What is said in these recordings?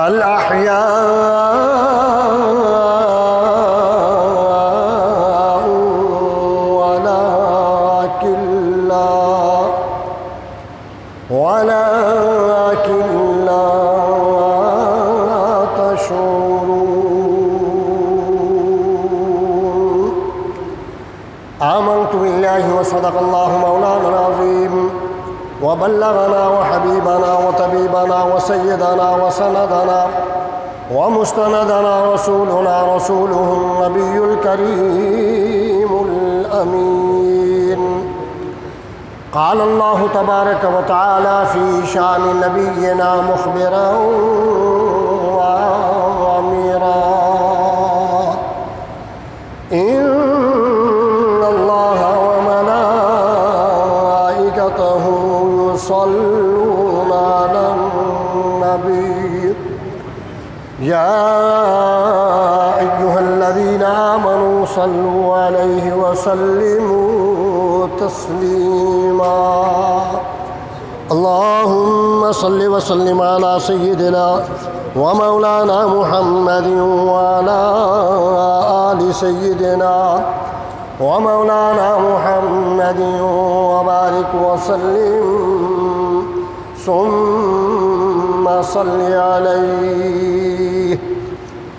بل أحياء ولكن لا تشعرون. آمنت بالله وصدق الله مولانا العظيم وبلغنا وحبيبنا وطبيبنا وسيدنا وسندنا ومستندنا رسوله النبي الكريم الأمين. قال الله تبارك وتعالى في شأن نبينا مخبرا وآمرا: إن الله وملائكته يصلون على النبي يا أيها الذين آمنوا صلوا عليه وسلموا تسليما. اللهم صل وسلم على سيدنا ومولانا محمد وعلى آل سيدنا ومولانا محمد وبارك وسلم ثم صل عليه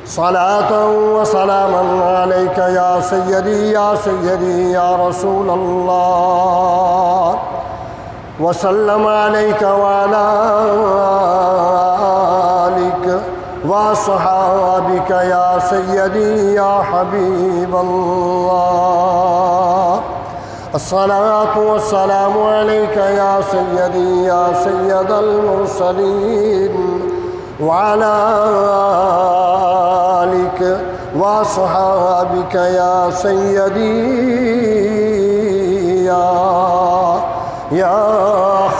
صلاة وسلاما عليك يا سيدي يا سيدي يا رسول الله، وسلم عليك وعلى آلك وصحابك يا سيدي يا حبيب الله. الصلاة والسلام عليك يا سيدي يا سيد المرسلين وعلى آلك وصحابك يا سيدي يا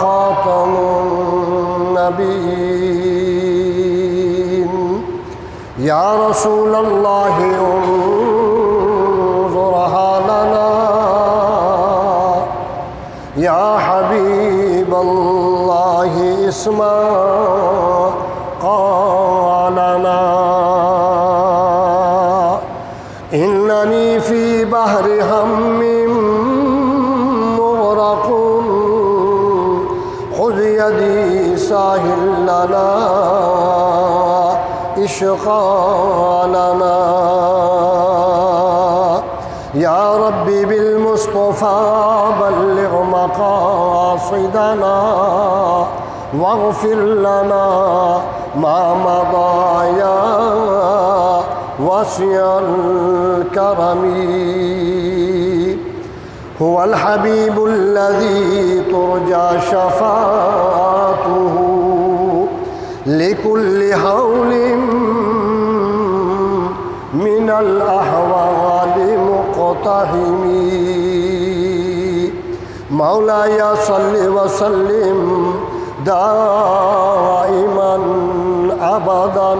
خاتم النبيين. يا رسول الله انظر حالنا، يا حبيب الله اسمع قالنا. إنني في بحر هم مغرق، خذ يدي ساهل لنا إشغالنا. يا ربي بالمصطفى بلغ مقاصدنا واغفر لنا ما مضى يا واسع الكرم. هو الحبيب الذي ترجى شفاعته لكل هول من الأحوال مقتحم. مولاي صل وسلم دائما أبدا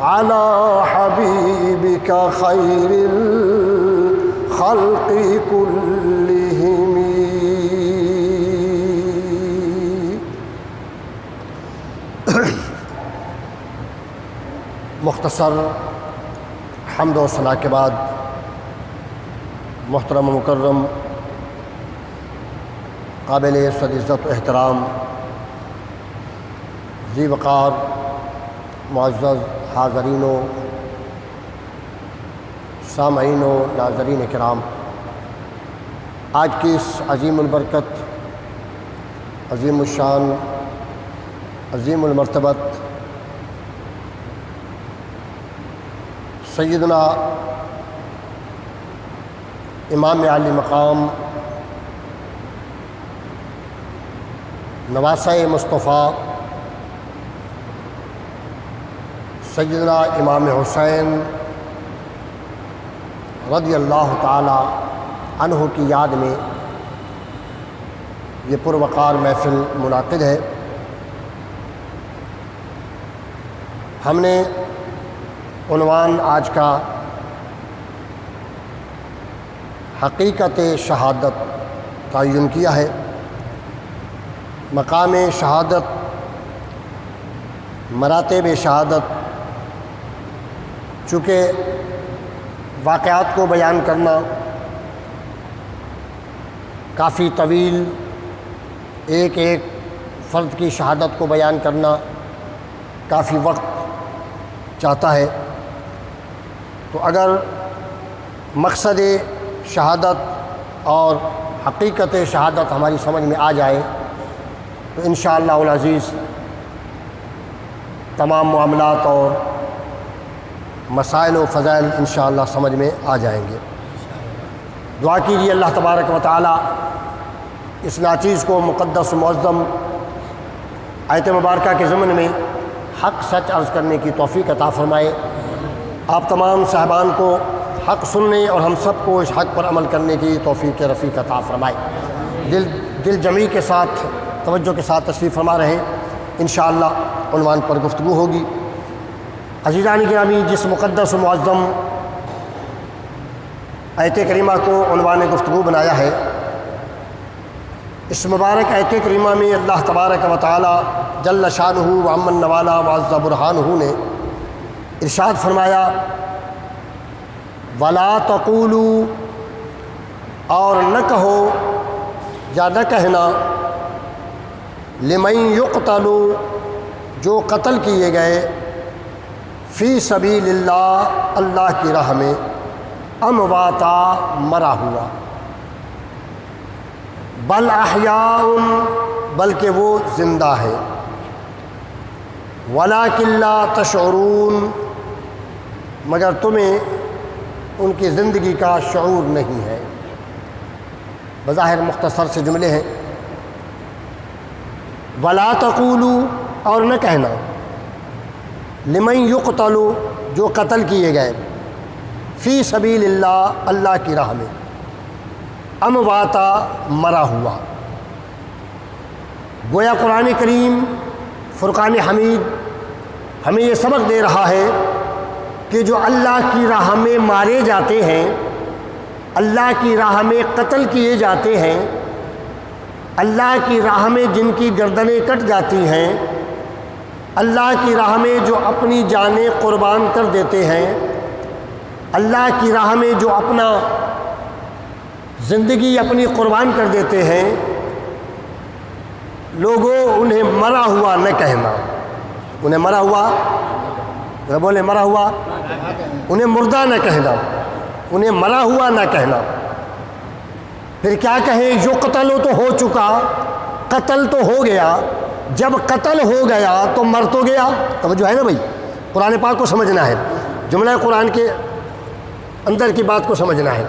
على حبيبك خير الخلق كلهم. مختصر حمد و ثنا کے بعد محترم و مکرم قابل صد عزت و احترام ذی وقار معزز حاضرین و سامعین و ناظرین کرام، آج کی اس عظیم البرکت، عظیم الشان، عظیم المرتبت سیدنا امام علی مقام نواسہ مصطفیٰ سیدنا امام حسین رضی اللہ تعالی عنہ کی یاد میں یہ پروقار محفل منعقد ہے. ہم نے عنوان آج کا حقیقت شہادت تعین کیا ہے. مقام شہادت مراتب شہادت، چونکہ واقعات کو بیان کرنا کافی طویل، ایک ایک فرد کی شہادت کو بیان کرنا کافی وقت چاہتا ہے، تو اگر مقصد شہادت اور حقیقت شہادت ہماری سمجھ میں آ جائے تو انشاءاللہ العزیز تمام معاملات اور مسائل و فضائل انشاءاللہ سمجھ میں آ جائیں گے۔ دعا کیجیے اللہ تبارک و تعالی اس ناچیز کو مقدس و معظم آیت مبارکہ کے ضمن میں حق سچ عرض کرنے کی توفیق عطا فرمائے۔ آپ تمام صاحبان کو حق سننے اور ہم سب کو اس حق پر عمل کرنے کی توفیق رفیق عطا فرمائے۔ دل جمعی کے ساتھ توجہ کے ساتھ تشریف فرما رہے انشاءاللہ عنوان پر گفتگو ہوگی۔ عزیزان گرامی، جس مقدس و معظم آیت کریمہ کو عنوان گفتگو بنایا ہے، اس مبارک آیت کریمہ میں اللہ تبارک و تعالی جل شانہ و عمن نوالا وعز برہانہ نے ارشاد فرمایا، وَلَا تَقُولُوا، اور نہ کہو یا نہ کہنا، لِمَن يُقْتَلُ، جو قتل کیے گئے، فی سبیل اللہ، اللہ کی راہ میں، امواتا، مرا ہوا، بل احیاء، بلکہ وہ زندہ ہے، ولیکن لا تشعرون، مگر تمہیں ان کی زندگی کا شعور نہیں ہے۔ بظاہر مختصر سے جملے ہیں، ولا تقولوا، اور نہ کہنا، لمن یقتل، جو قتل کیے گئے، فی سبیل اللہ، اللہ کی راہ میں، امواتا، مرا ہوا۔ گویا قرآن کریم فرقان حمید ہمیں یہ سبق دے رہا ہے کہ جو اللہ کی راہ میں مارے جاتے ہیں، اللہ کی راہ میں قتل کیے جاتے ہیں، اللہ کی راہ میں جن کی گردنیں کٹ جاتی ہیں، اللہ کی راہ میں جو اپنی جانیں قربان کر دیتے ہیں، اللہ کی راہ میں جو اپنا زندگی اپنی قربان کر دیتے ہیں، لوگوں انہیں مرا ہوا نہ کہنا، انہیں مرا ہوا، بولے مرا ہوا، انہیں مردہ نہ کہنا، انہیں مرا ہوا نہ کہنا۔ پھر کیا کہیں، جو قتل تو ہو چکا، قتل تو ہو گیا، جب قتل ہو گیا تو مر تو گیا۔ توجہ ہے نا بھائی، قرآن پاک کو سمجھنا ہے، جملہ قرآن کے اندر کی بات کو سمجھنا ہے۔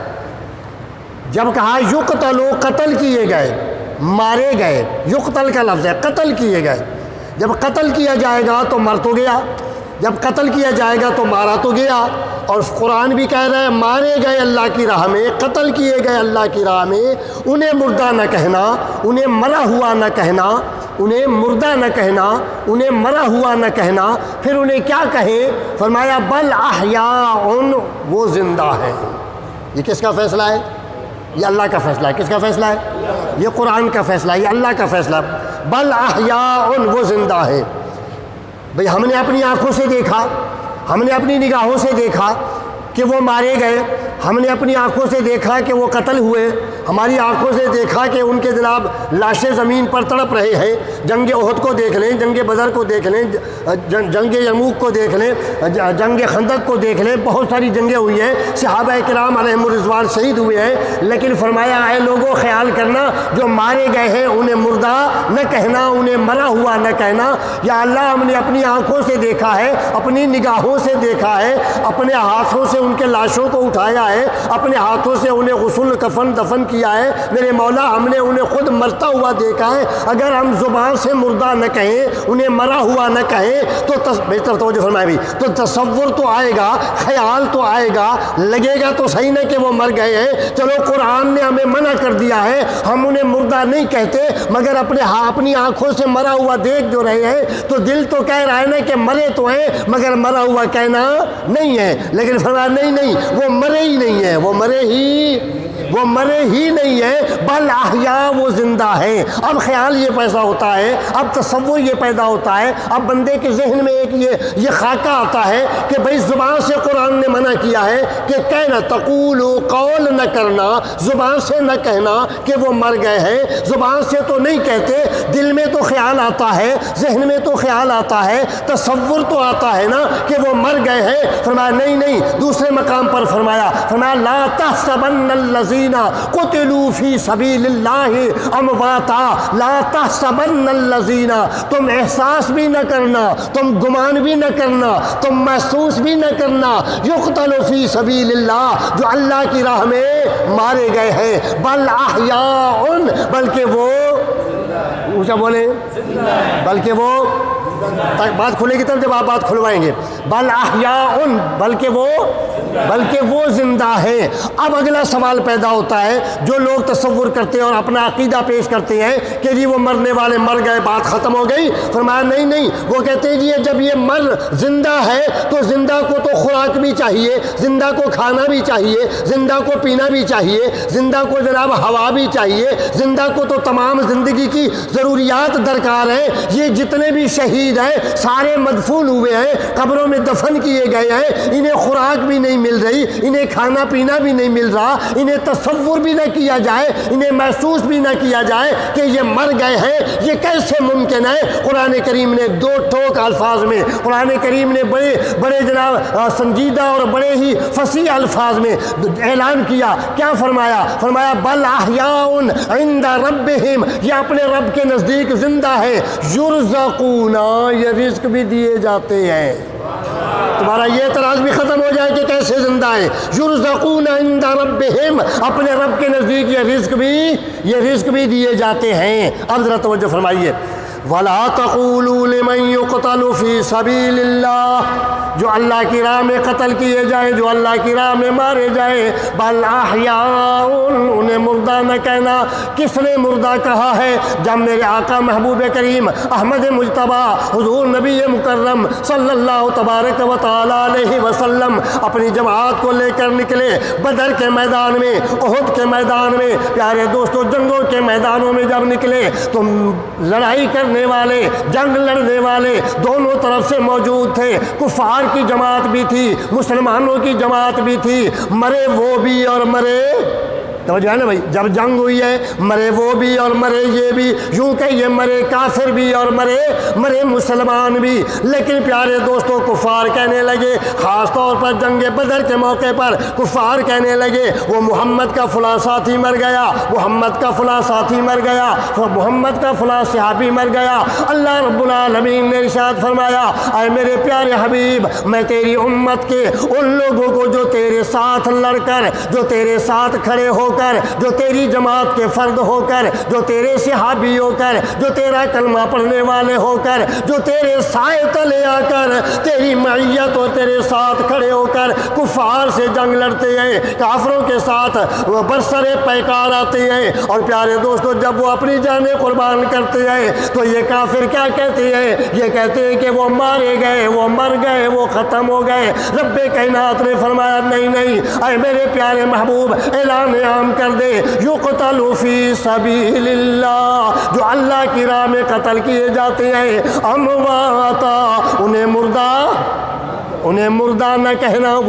جب کہا یقتل، قتل کیے گئے، مارے گئے، یقتل کا لفظ ہے، قتل کیے گئے، جب قتل کیا جائے گا تو مر تو گیا، جب قتل کیا جائے گا تو مارا تو گیا۔ اور قرآن بھی کہہ رہا ہے مارے گئے اللہ کی راہ میں، قتل کیے گئے اللہ کی راہ میں، انہیں مردہ نہ کہنا، انہیں مرا ہوا نہ کہنا، انہیں مردہ نہ کہنا، انہیں مرا ہوا نہ کہنا۔ پھر انہیں کیا کہیں؟ فرمایا بل احیاء، وہ زندہ ہیں۔ یہ کس کا فیصلہ ہے؟ یہ اللہ کا فیصلہ ہے۔ کس کا فیصلہ ہے؟ یہ قرآن کا فیصلہ ہے، یہ اللہ کا فیصلہ ہے۔ بل احیاء، وہ زندہ ہیں۔ بھئی ہم نے اپنی آنکھوں سے دیکھا، ہم نے اپنی نگاہوں سے دیکھا کہ وہ مارے گئے، ہم نے اپنی آنکھوں سے دیکھا کہ وہ قتل ہوئے، ہماری آنکھوں سے دیکھا کہ ان کے جناب لاشیں زمین پر تڑپ رہے ہیں۔ جنگ احد کو دیکھ لیں، جنگ بدر کو دیکھ لیں، جنگ یرموک کو دیکھ لیں، جنگ خندق کو دیکھ لیں، بہت ساری جنگیں ہوئی ہیں، صحابہ کرام علیہم الرضوان شہید ہوئے ہیں۔ لیکن فرمایا اے لوگوں خیال کرنا، جو مارے گئے ہیں انہیں مردہ نہ کہنا، انہیں مرا ہوا نہ کہنا۔ یا اللہ ہم نے اپنی آنکھوں سے دیکھا ہے، اپنی نگاہوں سے دیکھا ہے، اپنے ہاتھوں سے ان کے لاشوں کو اٹھایا ہے، اپنے ہاتھوں سے انہیں غسل کفن دفن کیا ہے۔ میرے مولا ہم نے انہیں خود مرتا ہوا دیکھا ہے۔ اگر ہم زبان سے مردہ نہ کہیں، انہیں مرا ہوا نہ کہیں تو بہتر توجہ فرمائے بھی، تو تصور تو آئے گا، خیال تو آئے گا، لگے گا تو صحیح نہ کہ وہ مر گئے ہیں۔ چلو قرآن نے ہمیں منع کر دیا ہے، ہم انہیں مردہ نہیں کہتے، مگر اپنی آنکھوں سے مرا ہوا دیکھ جو رہے ہیں تو دل تو کہہ رہا ہے نا کہ مرے تو ہیں، مگر مرا ہوا کہنا نہیں ہے۔ لیکن فرمایا نہیں، وہ مرے ہی نہیں ہے، وہ مرے ہی وہ مرے ہی نہیں ہیں، بل احیاء، وہ زندہ ہیں۔ اب خیال یہ پیدا ہوتا ہے، اب تصور یہ پیدا ہوتا ہے، اب بندے کے ذہن میں ایک یہ خاکہ آتا ہے کہ بھئی زبان سے قرآن نے منع کیا ہے کہ کہنا تقولو، قول نہ کرنا، زبان سے نہ کہنا کہ وہ مر گئے ہیں، زبان سے تو نہیں کہتے، دل میں تو خیال آتا ہے، ذہن میں تو خیال آتا ہے، تصور تو آتا ہے نا کہ وہ مر گئے ہیں۔ فرمایا نہیں نہیں، دوسرے مقام پر فرمایا لا تحسبن الذین قتلوا فی سبیل اللہ امواتا، لا تحسبن الذین، تم احساس بھی نہ کرنا، تم گمان بھی نہ کرنا، تم محسوس بھی نہ کرنا، یقتل فی سبیل اللہ، جو اللہ کی راہ میں مارے گئے ہیں، بل احیاء، بلکہ وہ اونچا بولیں، بلکہ وہ بات کھلے کی طرف جب آپ بات کھلوائیں گے، بل احیاء، بلکہ وہ زندہ ہے۔ اب اگلا سوال پیدا ہوتا ہے، جو لوگ تصور کرتے ہیں اور اپنا عقیدہ پیش کرتے ہیں کہ جی وہ مرنے والے مر گئے، بات ختم ہو گئی، فرمایا نہیں نہیں، وہ کہتے ہیں جی جب یہ زندہ ہے تو زندہ کو تو خوراک بھی چاہیے، زندہ کو کھانا بھی چاہیے، زندہ کو پینا بھی چاہیے، زندہ کو جناب ہوا بھی چاہیے، زندہ کو تو تمام زندگی کی ضروریات درکار ہیں۔ یہ جتنے بھی شہید ہیں سارے مدفون ہوئے ہیں، قبروں میں دفن کیے گئے ہیں، انہیں خوراک بھی نہیں مل رہی، انہیں کھانا پینا بھی نہیں مل رہا، انہیں تصور بھی نہ کیا جائے، انہیں محسوس بھی نہ کیا جائے کہ یہ مر گئے ہیں، یہ کیسے ممکن ہے؟ قرآن کریم نے دو ٹوک الفاظ میں، قرآن کریم نے بڑے جناب سنجیدہ اور بڑے ہی فصیح الفاظ میں اعلان کیا، کیا فرمایا؟ فرمایا بل احیاء عند ربہم، یہ اپنے رب کے نزدیک زندہ ہے، یرزقون، یہ رزق بھی دیے جاتے ہیں۔ تمہارا یہ اعتراض بھی ختم ہو جائے کہ کیسے زندہ ہے، یرزقون عند ربہم، اپنے رب کے نزدیک یہ رزق بھی دیے جاتے ہیں۔ اب ذرا توجہ فرمائیے، وَلَا تَقُولُوا لِمَنْ يُقْتَلُ فِي سَبِيلِ اللَّهِ، جو اللہ کی راہ میں قتل کیے جائیں، جو اللہ کی راہ میں مارے جائیں، بل احیاء، انہیں مردہ نہ کہنا۔ کس نے مردہ کہا ہے؟ جب میرے آقا محبوب کریم احمد مجتبیٰ حضور نبی مکرم صلی اللہ تبارک و تعالیٰ علیہ وسلم اپنی جماعت کو لے کر نکلے بدر کے میدان میں، احد کے میدان میں، پیارے دوستو جنگوں کے میدانوں میں جب نکلے تو لڑائی کرنے والے، جنگ لڑنے والے دونوں طرف سے موجود تھے، کفار کی جماعت بھی تھی، مسلمانوں کی جماعت بھی تھی، مرے وہ بھی اور مرے، توجہ ہے نا بھائی، جب جنگ ہوئی ہے مرے وہ بھی اور مرے یہ بھی، یوں کہ یہ مرے کافر بھی اور مرے مسلمان بھی۔ لیکن پیارے دوستوں کفار کہنے لگے، خاص طور پر جنگ بدر کے موقع پر کفار کہنے لگے وہ محمد کا فلاں ساتھی مر گیا، محمد کا فلاں ساتھی مر گیا، محمد کا فلاں صحابی مر گیا۔ اللہ رب العالمین نے ارشاد فرمایا، اے میرے پیارے حبیب، میں تیری امت کے ان لوگوں کو جو تیرے ساتھ لڑ کر، جو تیرے ساتھ کھڑے ہو کر، جو تیری جماعت کے فرد ہو کر، جو تیرے صحابی ہو کر، جو تیرا کلمہ پڑھنے والے ہو کر، جو تیرے سائے تلے آ کر تیری معیت اور تیرے ساتھ کھڑے ہو کر کفار سے جنگ لڑتے ہیں، کافروں کے ساتھ برسرے پیکار آتے ہیں۔ اور پیارے دوستو جب وہ اپنی جانیں قربان کرتے ہیں تو یہ کافر کیا کہتے ہیں؟ یہ کہتے ہیں کہ وہ مارے گئے، وہ مر گئے، وہ ختم ہو گئے۔ رب کائنات نے فرمایا نہیں نہیں، اے میرے پیارے محبوب اعلان عام کر دے، یقتل فی سبیل اللہ، جو اللہ کی راہ میں قتل کیے جاتے ہیں، امواتا، انہیں مردہ نہ کہنا،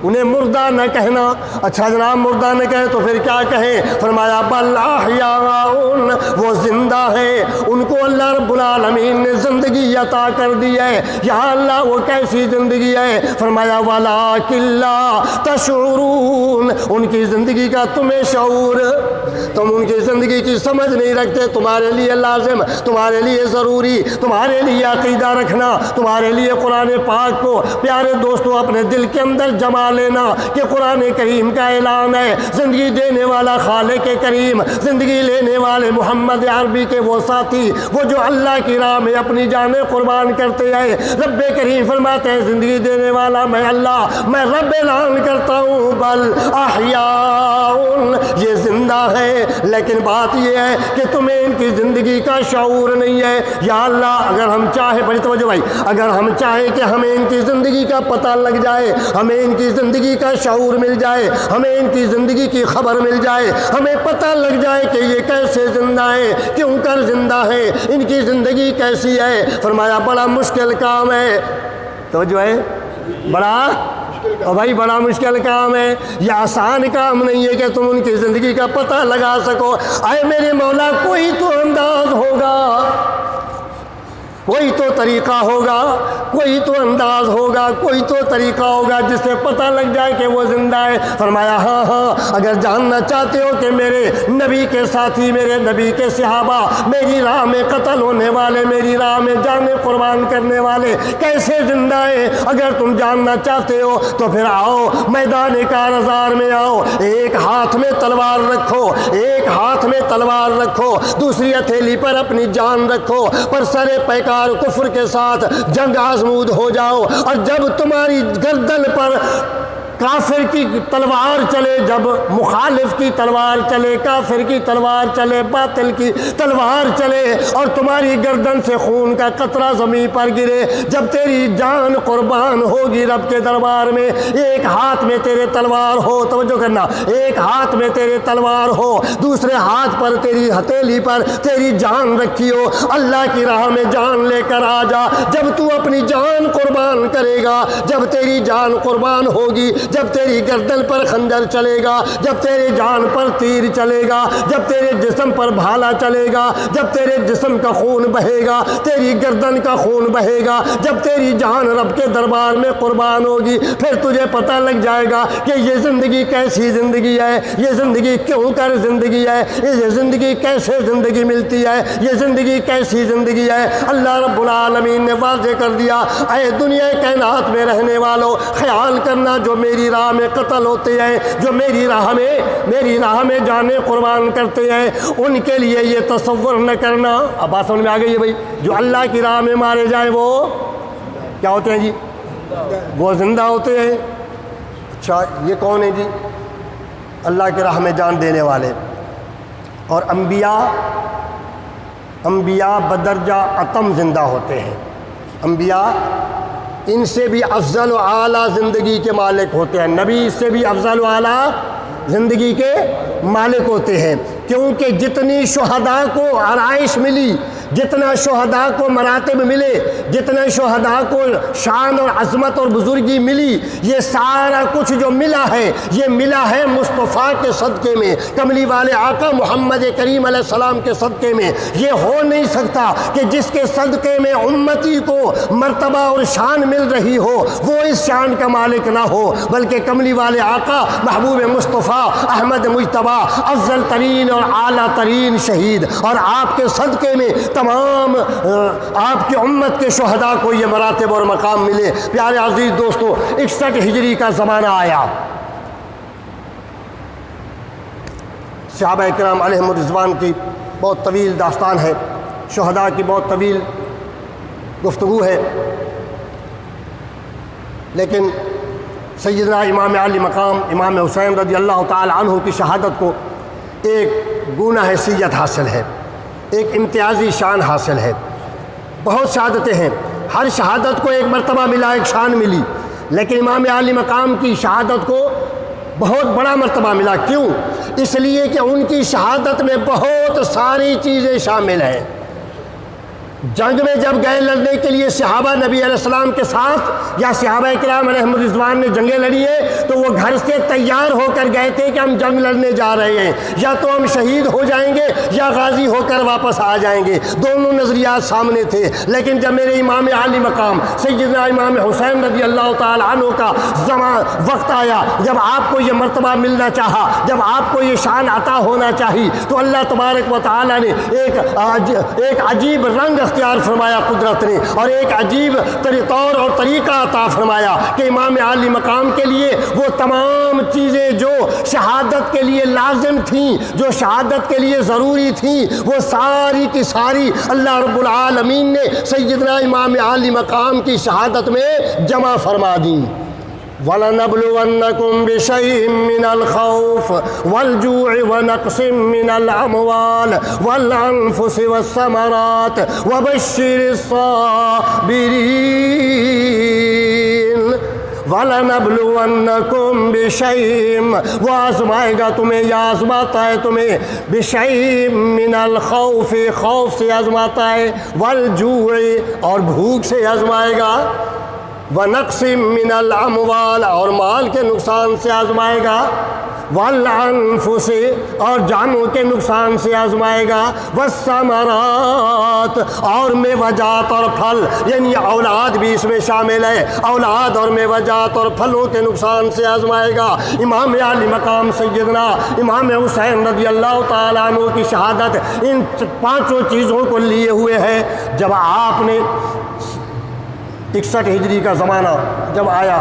انہیں مردہ نہ کہنا۔ اچھا جناب مردہ نہ کہے تو پھر کیا کہیں؟ فرمایا بل احیاء، وہ زندہ ہے، ان کو اللہ رب العالمین نے زندگی عطا کر دی ہے۔ یا اللہ وہ کیسی زندگی ہے؟ فرمایا ولکن لا تشعرون، ان کی زندگی کا تمہیں شعور، تم ان کی زندگی کی سمجھ نہیں رکھتے۔ تمہارے لیے لازم، تمہارے لیے ضروری، تمہارے لیے عقیدہ رکھنا، تمہارے لیے قرآن پاک کو پیارے دوستوں اپنے دل کے اندر جمع لینا کہ قرآن کریم کا اعلان ہے، زندگی دینے والا خالق کریم، زندگی لینے والے محمد عربی کے وہ ساتھی، وہ جو اللہ کی راہ میں اپنی جانیں قربان کرتے ہیں۔ رب کریم فرماتے ہیں زندگی دینے والا میں اللہ، میں رب اعلان کرتا ہوں بل احیاء، یہ زندہ زندہ ہیں، لیکن بات یہ ہے کہ تمہیں ان کی زندگی کا شعور نہیں ہے۔ یا اللہ اگر ہم چاہیں، بڑی توجہ بھائی، اگر ہم چاہیں کہ ہمیں ان کی زندگی کا پتہ لگ جائے، ہمیں ان کی زندگی کا شعور مل جائے، ہمیں ان کی زندگی کی خبر مل جائے، ہمیں پتہ لگ جائے کہ یہ کیسے زندہ ہے، کیوں کر زندہ ہے، ان کی زندگی کیسی ہے، فرمایا بڑا مشکل کام ہے۔ توجہ ہے، بڑا اور بھائی بڑا مشکل کام ہے، یہ آسان کام نہیں ہے کہ تم ان کی زندگی کا پتہ لگا سکو۔ اے میرے مولا کوئی تو انداز ہوگا، کوئی تو طریقہ ہوگا، کوئی تو انداز ہوگا، کوئی تو طریقہ ہوگا جس سے پتہ لگ جائے کہ وہ زندہ ہے۔ فرمایا ہاں ہاں، اگر جاننا چاہتے ہو کہ میرے نبی کے ساتھی، میرے نبی کے صحابہ، میری راہ میں قتل ہونے والے، میری راہ میں جانیں قربان کرنے والے کیسے زندہ ہیں، اگر تم جاننا چاہتے ہو تو پھر آؤ میدان کارزار میں آؤ، ایک ہاتھ میں تلوار رکھو، ایک ہاتھ میں تلوار رکھو، دوسری ہتھیلی پر اپنی جان رکھو، پر سر پیکار کفر کے ساتھ جنگ آزمود ہو جاؤ، اور جب تمہاری گردن پر کافر کی تلوار چلے، جب مخالف کی تلوار چلے، کافر کی تلوار چلے، باطل کی تلوار چلے، اور تمہاری گردن سے خون کا قطرہ زمین پر گرے، جب تیری جان قربان ہوگی رب کے دربار میں، ایک ہاتھ میں تیرے تلوار ہو، توجہ کرنا، ایک ہاتھ میں تیرے تلوار ہو، دوسرے ہاتھ پر تیری ہتھیلی پر تیری جان رکھی ہو، اللہ کی راہ میں جان لے کر آ جا۔ جب تو اپنی جان قربان کرے گا، جب تیری جان قربان ہوگی، جب تیری گردن پر خنجر چلے گا، جب تیرے جان پر تیر چلے گا، جب تیرے جسم پر بھالا چلے گا، جب تیرے جسم کا خون بہے گا، تیری گردن کا خون بہے گا، جب تیری جان رب کے دربار میں قربان ہوگی، پھر تجھے پتہ لگ جائے گا کہ یہ زندگی کیسی زندگی ہے، یہ زندگی کیوں کر زندگی ہے، یہ زندگی کیسے زندگی ملتی ہے، یہ زندگی کیسی زندگی ہے۔ اللہ رب العالمین نے واضح کر دیا، اے دنیا کائنات میں رہنے والوں، خیال کرنا جو میری راہ میں قتل ہوتے ہیں، جو میری راہ میں جانیں قربان کرتے ہیں، ان کے لیے یہ تصور نہ کرنا۔ اب بات سمجھ میں آ گئی ہے بھائی، جو اللہ کی راہ میں مارے جائیں وہ کیا ہوتے ہیں جی؟ وہ زندہ ہوتے ہیں۔ اچھا یہ کون ہے جی؟ اللہ کی راہ میں جان دینے والے۔ اور انبیاء بدرجہ اتم زندہ ہوتے ہیں۔ انبیاء ان سے بھی افضل و اعلیٰ زندگی کے مالک ہوتے ہیں، نبی اس سے بھی افضل و اعلیٰ زندگی کے مالک ہوتے ہیں، کیونکہ جتنی شہداء کو آرائش ملی، جتنا شہداء کو مراتب ملے، جتنا شہداء کو شان اور عظمت اور بزرگی ملی، یہ سارا کچھ جو ملا ہے، یہ ملا ہے مصطفیٰ کے صدقے میں، کملی والے آقا محمد کریم علیہ السلام کے صدقے میں۔ یہ ہو نہیں سکتا کہ جس کے صدقے میں امتی کو مرتبہ اور شان مل رہی ہو وہ اس شان کا مالک نہ ہو، بلکہ کملی والے آقا محبوب مصطفیٰ احمد مجتبیٰ افضل ترین اور اعلیٰ ترین شہید، اور آپ کے صدقے میں تمام آپ کی امت کے شہداء کو یہ مراتب اور مقام ملے۔ پیارے عزیز دوستو، 61 ہجری کا زمانہ آیا، صحابہ کرام علیہم الرضوان کی بہت طویل داستان ہے، شہداء کی بہت طویل گفتگو ہے، لیکن سیدنا امام علی مقام امام حسین رضی اللہ تعالی عنہ کی شہادت کو ایک گونہ حیثیت حاصل ہے، ایک امتیازی شان حاصل ہے۔ بہت شہادتیں ہیں، ہر شہادت کو ایک مرتبہ ملا، ایک شان ملی، لیکن امام علی مقام کی شہادت کو بہت بڑا مرتبہ ملا۔ کیوں؟ اس لیے کہ ان کی شہادت میں بہت ساری چیزیں شامل ہیں۔ جنگ میں جب گئے لڑنے کے لیے صحابہ نبی علیہ السلام کے ساتھ، یا صحابہ کرام علیہم الرضوان نے جنگیں لڑی ہیں، تو وہ گھر سے تیار ہو کر گئے تھے کہ ہم جنگ لڑنے جا رہے ہیں، یا تو ہم شہید ہو جائیں گے یا غازی ہو کر واپس آ جائیں گے، دونوں نظریات سامنے تھے۔ لیکن جب میرے امام عالی مقام سیدنا امام حسین رضی اللہ تعالی عنہ کا وقت آیا، جب آپ کو یہ مرتبہ ملنا چاہا، جب آپ کو یہ شان عطا ہونا چاہی، تو اللہ تبارک و تعالی نے ایک عجیب رنگ اختیار فرمایا قدرت نے، اور ایک عجیب طور اور طریقہ عطا فرمایا کہ امام عالی مقام کے لیے وہ تمام چیزیں جو شہادت کے لیے لازم تھیں، جو شہادت کے لیے ضروری تھیں، وہ ساری کی ساری اللہ رب العالمین نے سیدنا امام عالی مقام کی شہادت میں جمع فرما دیں۔ وَلَنَبْلُوَنَّكُمْ بِشَيْءٍ مِّنَ الْخَوْفِ وَالْجُوعِ وَنَقْصٍ مِّنَ الْأَمْوَالِ وَالْأَنفُسِ وَالثَّمَرَاتِ وَبَشِّرِ الصَّابِرِينَ۔ وَلَنَبْلُوَنَّكُمْ بِشَيْءٍ، وہ آزمائے گا تمہیں یا آزماتا ہے تمہیں، بِشَيْءٍ مِّنَ الْخَوْفِ، خوف سے آزماتا ہے، وَالْجُوعِ اور بھوک سے آزمائے گا، وَنَقْصٍ مِّنَ الْأَمْوَالِ اور مال کے نقصان سے آزمائے گا، وَالْأَنفُسِ اور جانوں کے نقصان سے آزمائے گا، وَالثَّمَرَاتِ اور میوجات اور پھل، یعنی اولاد بھی اس میں شامل ہے، اولاد اور میوجات اور پھلوں کے نقصان سے آزمائے گا۔ امام عالی مقام سیدنا امام حسین رضی اللہ تعالیٰ عنہ کی شہادت ان پانچوں چیزوں کو لیے ہوئے ہے۔ جب آپ نے 61 ہجری کا زمانہ جب آیا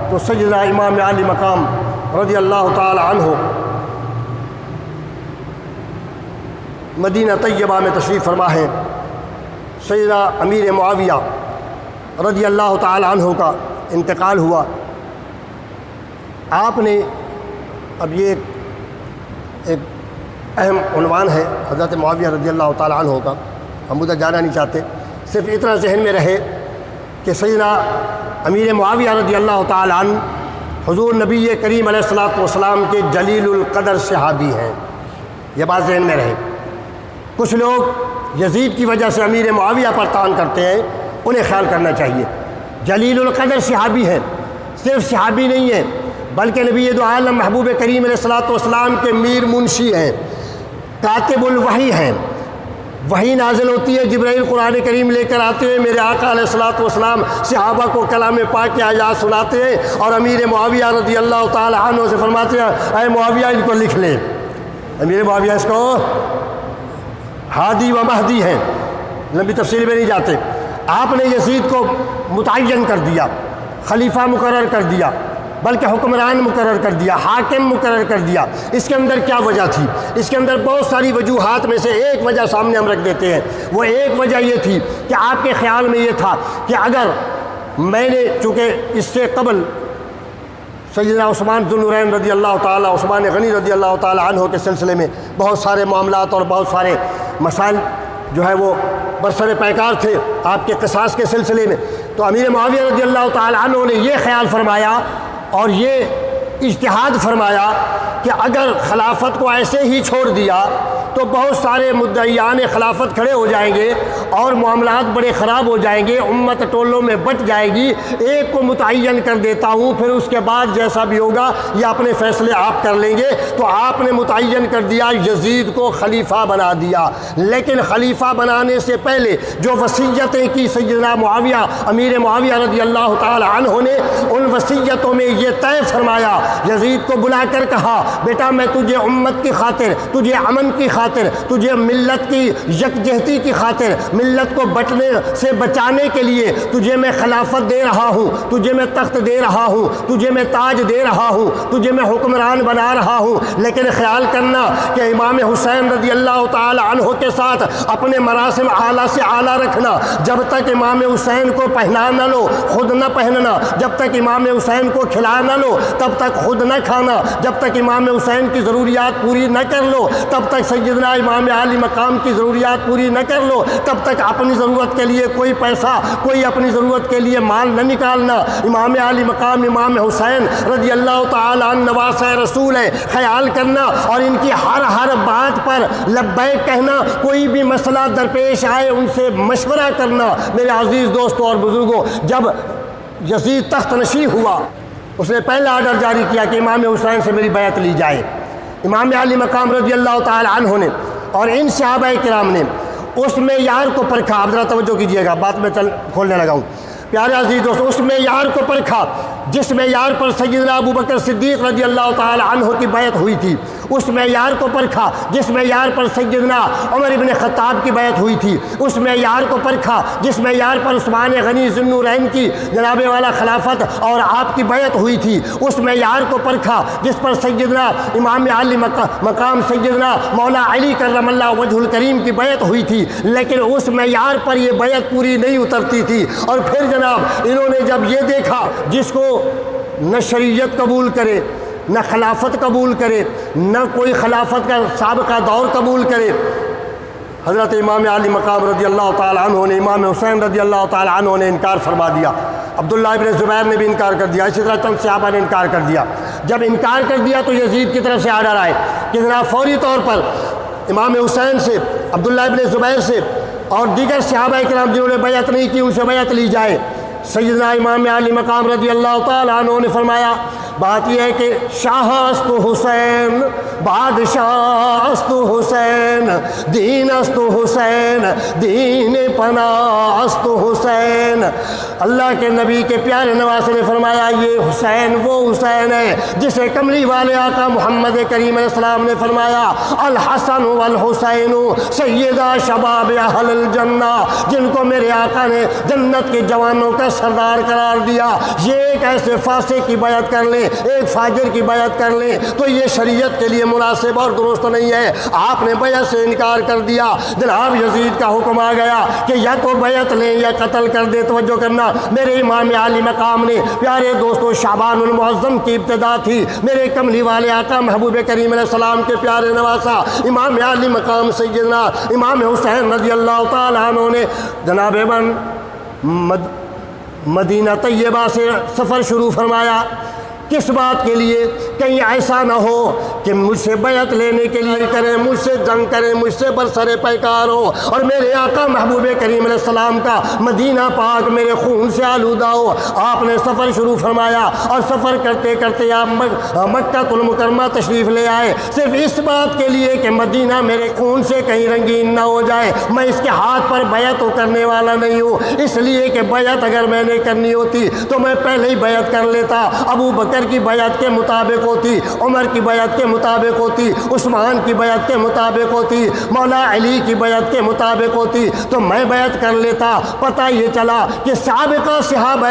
تو سیدنا امام عالی مقام رضی اللہ تعالی عنہ مدینہ طیبہ میں تشریف فرما ہے۔ سیدنا امیر معاویہ رضی اللہ تعالی عنہ کا انتقال ہوا۔ آپ نے اب یہ ایک اہم عنوان ہے حضرت معاویہ رضی اللہ تعالی عنہ کا، ہم ادھر جانا نہیں چاہتے، صرف اتنا ذہن میں رہے کہ سیدنا امیر معاویہ رضی اللہ تعالی عنہ حضور نبی کریم علیہ الصلوۃ والسلام کے جلیل القدر صحابی ہیں، یہ بات ذہن میں رہے۔ کچھ لوگ یزید کی وجہ سے امیر معاویہ پر طعن کرتے ہیں، انہیں خیال کرنا چاہیے جلیل القدر صحابی ہیں، صرف صحابی نہیں ہیں بلکہ نبی دو عالم محبوب کریم علیہ الصلوۃ والسلام کے میر منشی ہیں، کاتب الوحی ہیں۔ وحی نازل ہوتی ہے، جبرائیل قرآن کریم لے کر آتے ہیں، میرے آقا علیہ الصلوۃ والسلام صحابہ کو کلام پاک کے آیات سناتے ہیں اور امیر معاویہ رضی اللہ تعالی عنہ سے فرماتے ہیں اے معاویہ ان کو لکھ لے۔ امیر معاویہ اس کو ہادی و مہدی ہیں، لمبی تفصیل میں نہیں جاتے۔ آپ نے یزید کو متعین کر دیا، خلیفہ مقرر کر دیا، بلکہ حکمران مقرر کر دیا، حاکم مقرر کر دیا۔ اس کے اندر کیا وجہ تھی؟ اس کے اندر بہت ساری وجوہات میں سے ایک وجہ سامنے ہم رکھ دیتے ہیں۔ وہ ایک وجہ یہ تھی کہ آپ کے خیال میں یہ تھا کہ اگر میں نے، چونکہ اس سے قبل سیدنا عثمان ذو النورین رضی اللہ تعالیٰ، عثمان غنی رضی اللہ تعالیٰ عنہ کے سلسلے میں بہت سارے معاملات اور بہت سارے مسائل جو ہے وہ برسر پیکار تھے آپ کے قصاص کے سلسلے میں۔ تو امیر معاویہ رضی اللہ تعالیٰ عنہ نے یہ خیال فرمایا اور یہ اجتہاد فرمایا کہ اگر خلافت کو ایسے ہی چھوڑ دیا تو بہت سارے مدعیان خلافت کھڑے ہو جائیں گے اور معاملات بڑے خراب ہو جائیں گے، امت ٹولوں میں بٹ جائے گی۔ ایک کو متعین کر دیتا ہوں، پھر اس کے بعد جیسا بھی ہوگا یہ اپنے فیصلے آپ کر لیں گے۔ تو آپ نے متعین کر دیا، یزید کو خلیفہ بنا دیا۔ لیکن خلیفہ بنانے سے پہلے جو وصیتیں کی سیدنا معاویہ امیر معاویہ رضی اللہ تعالی عنہ نے، ان وصیتوں میں یہ طے فرمایا، یزید کو بلا کر کہا بیٹا میں تجھے امت کی خاطر، تجھے امن کی خاطر، تجھے ملت کی یکجہتی کی خاطر، ملت کو بٹنے سے بچانے کے لیے تجھے میں خلافت دے رہا ہوں، تجھے میں تخت دے رہا ہوں، تجھے میں تاج دے رہا ہوں، تجھے میں حکمران بنا رہا ہوں۔ لیکن خیال کرنا کہ امام حسین رضی اللہ تعالی عنہ کے ساتھ اپنے مراسم اعلیٰ سے اعلیٰ رکھنا، جب تک امام حسین کو پہنا نہ لو خود نہ پہننا، جب تک امام حسین کو کھلا نہ لو تب تک خود نہ کھانا، جب تک امام حسین کی ضروریات پوری نہ کر لو تب تک سیدنا امام عالی مقام کی ضروریات پوری نہ کر لو، تب تک اپنی ضرورت کے لیے کوئی پیسہ، کوئی اپنی ضرورت کے لیے مال نہ نکالنا۔ امام عالی مقام امام حسین رضی اللہ تعالی عنہ نواسہ رسول ہے، خیال کرنا اور ان کی ہر بات پر لبیک کہنا، کوئی بھی مسئلہ درپیش آئے ان سے مشورہ کرنا۔ میرے عزیز دوستوں اور بزرگوں، جب یزید تخت نشین ہوا اس نے پہلا آرڈر جاری کیا کہ امام حسین سے میری بیعت لی جائے۔ امام عالی مقام رضی اللہ تعالی عنہ نے اور ان صحابہ کرام نے اس معیار کو پرکھا۔ آپ ذرا توجہ کیجیے گا، بات میں کھولنے لگا ہوں۔ پیارے عزیز دوستو، اس معیار کو پرکھا جس معیار پر سیدنا ابو بکر صدیق رضی اللہ تعالی عنہ کی بیعت ہوئی تھی، اس معیار کو پرکھا جس معیار پر سیدنا عمر ابن خطاب کی بیعت ہوئی تھی، اس معیار کو پرکھا جس معیار پر عثمان غنی ذو النورین کی جناب والا خلافت اور آپ کی بیعت ہوئی تھی، اس معیار کو پرکھا جس پر سیدنا امام علی مقام سیدنا مولا علی کرم اللہ وجہ الکریم کی بیعت ہوئی تھی۔ لیکن اس معیار پر یہ بیعت پوری نہیں اترتی تھی، اور پھر جناب انہوں نے جب یہ دیکھا جس کو نہ شریعت قبول کرے، نہ خلافت قبول کرے، نہ کوئی خلافت کا سابقہ دور قبول کرے۔ حضرت امام علی مقام رضی اللہ تعالیٰ عنہ نے، امام حسین رضی اللہ تعالیٰ عنہ نے انکار فرما دیا، عبداللہ ابن زبیر نے بھی انکار کر دیا، اسی طرح چند صحابہ نے انکار کر دیا۔ جب انکار کر دیا تو یزید کی طرف سے آرڈر آئے کہ جناب فوری طور پر امام حسین سے، عبداللہ ابن زبیر سے اور دیگر صحابہ کرام جنہوں نے بیعت نہیں کی ان سے بیعت لی جائے۔ سیدنا امام علی مقام رضی اللہ تعالیٰ عنہ نے فرمایا بات یہ ہے کہ شاہ است حسین، بادشاہ است حسین، دین است حسین، دین پناہ است حسین۔ اللہ کے نبی کے پیارے نواسے نے فرمایا یہ حسین وہ حسین ہے جسے کملی والے آقا محمد کریم علیہ السلام نے فرمایا الحسن والحسین سیدہ شباب اہل الجنہ، جن کو میرے آقا نے جنت کے جوانوں کا سردار قرار دیا۔ یہ ایک ایسے فاسق کی بیعت کر لیں، ایک فاجر کی بیعت کر لیں تو یہ شریعت کے لیے مناسب اور درست نہیں ہے۔ آپ نے بیعت سے انکار کر دیا، جناب یزید کا حکم آ گیا کہ یا تو بیعت لیں یا قتل کر دے۔ توجہ کرنا، میرے امام عالی مقام نے، پیارے دوستو، شعبان المعظم کی ابتدا تھی، میرے کملی والے آقا محبوب کریم علیہ السلام کے پیارے نواسا امام عالی مقام سیدنا امام حسین رضی اللہ تعالیٰ عنہ نے جناب مدینہ طیبہ سے سفر شروع فرمایا۔ کس بات کے لیے؟ کہیں ایسا نہ ہو کہ مجھ سے بیعت لینے کے لیے کریں، مجھ سے جنگ کریں، مجھ سے برسر پیکار ہو اور میرے آقا محبوب کریم علیہ السلام کا مدینہ پاک میرے خون سے آلودہ ہو۔ آپ نے سفر شروع فرمایا اور سفر کرتے کرتے آپ مکہ المکرمہ تشریف لے آئے، صرف اس بات کے لیے کہ مدینہ میرے خون سے کہیں رنگین نہ ہو جائے۔ میں اس کے ہاتھ پر بیعت کرنے والا نہیں ہوں، اس لیے کہ بیعت اگر میں نے کرنی ہوتی تو میں پہلے ہی بیعت کر لیتا۔ ابو بکر کی بیعت کے مطابق ہوتی، عمر کی بیعت کے مطابق ہوتی، عثمان کی بیعت کے مطابق ہوتی، مولا علی کی بیعت کے مطابق ہوتی تو میں بیعت کر لیتا۔ پتہ یہ چلا کہ سابقہ صحابہ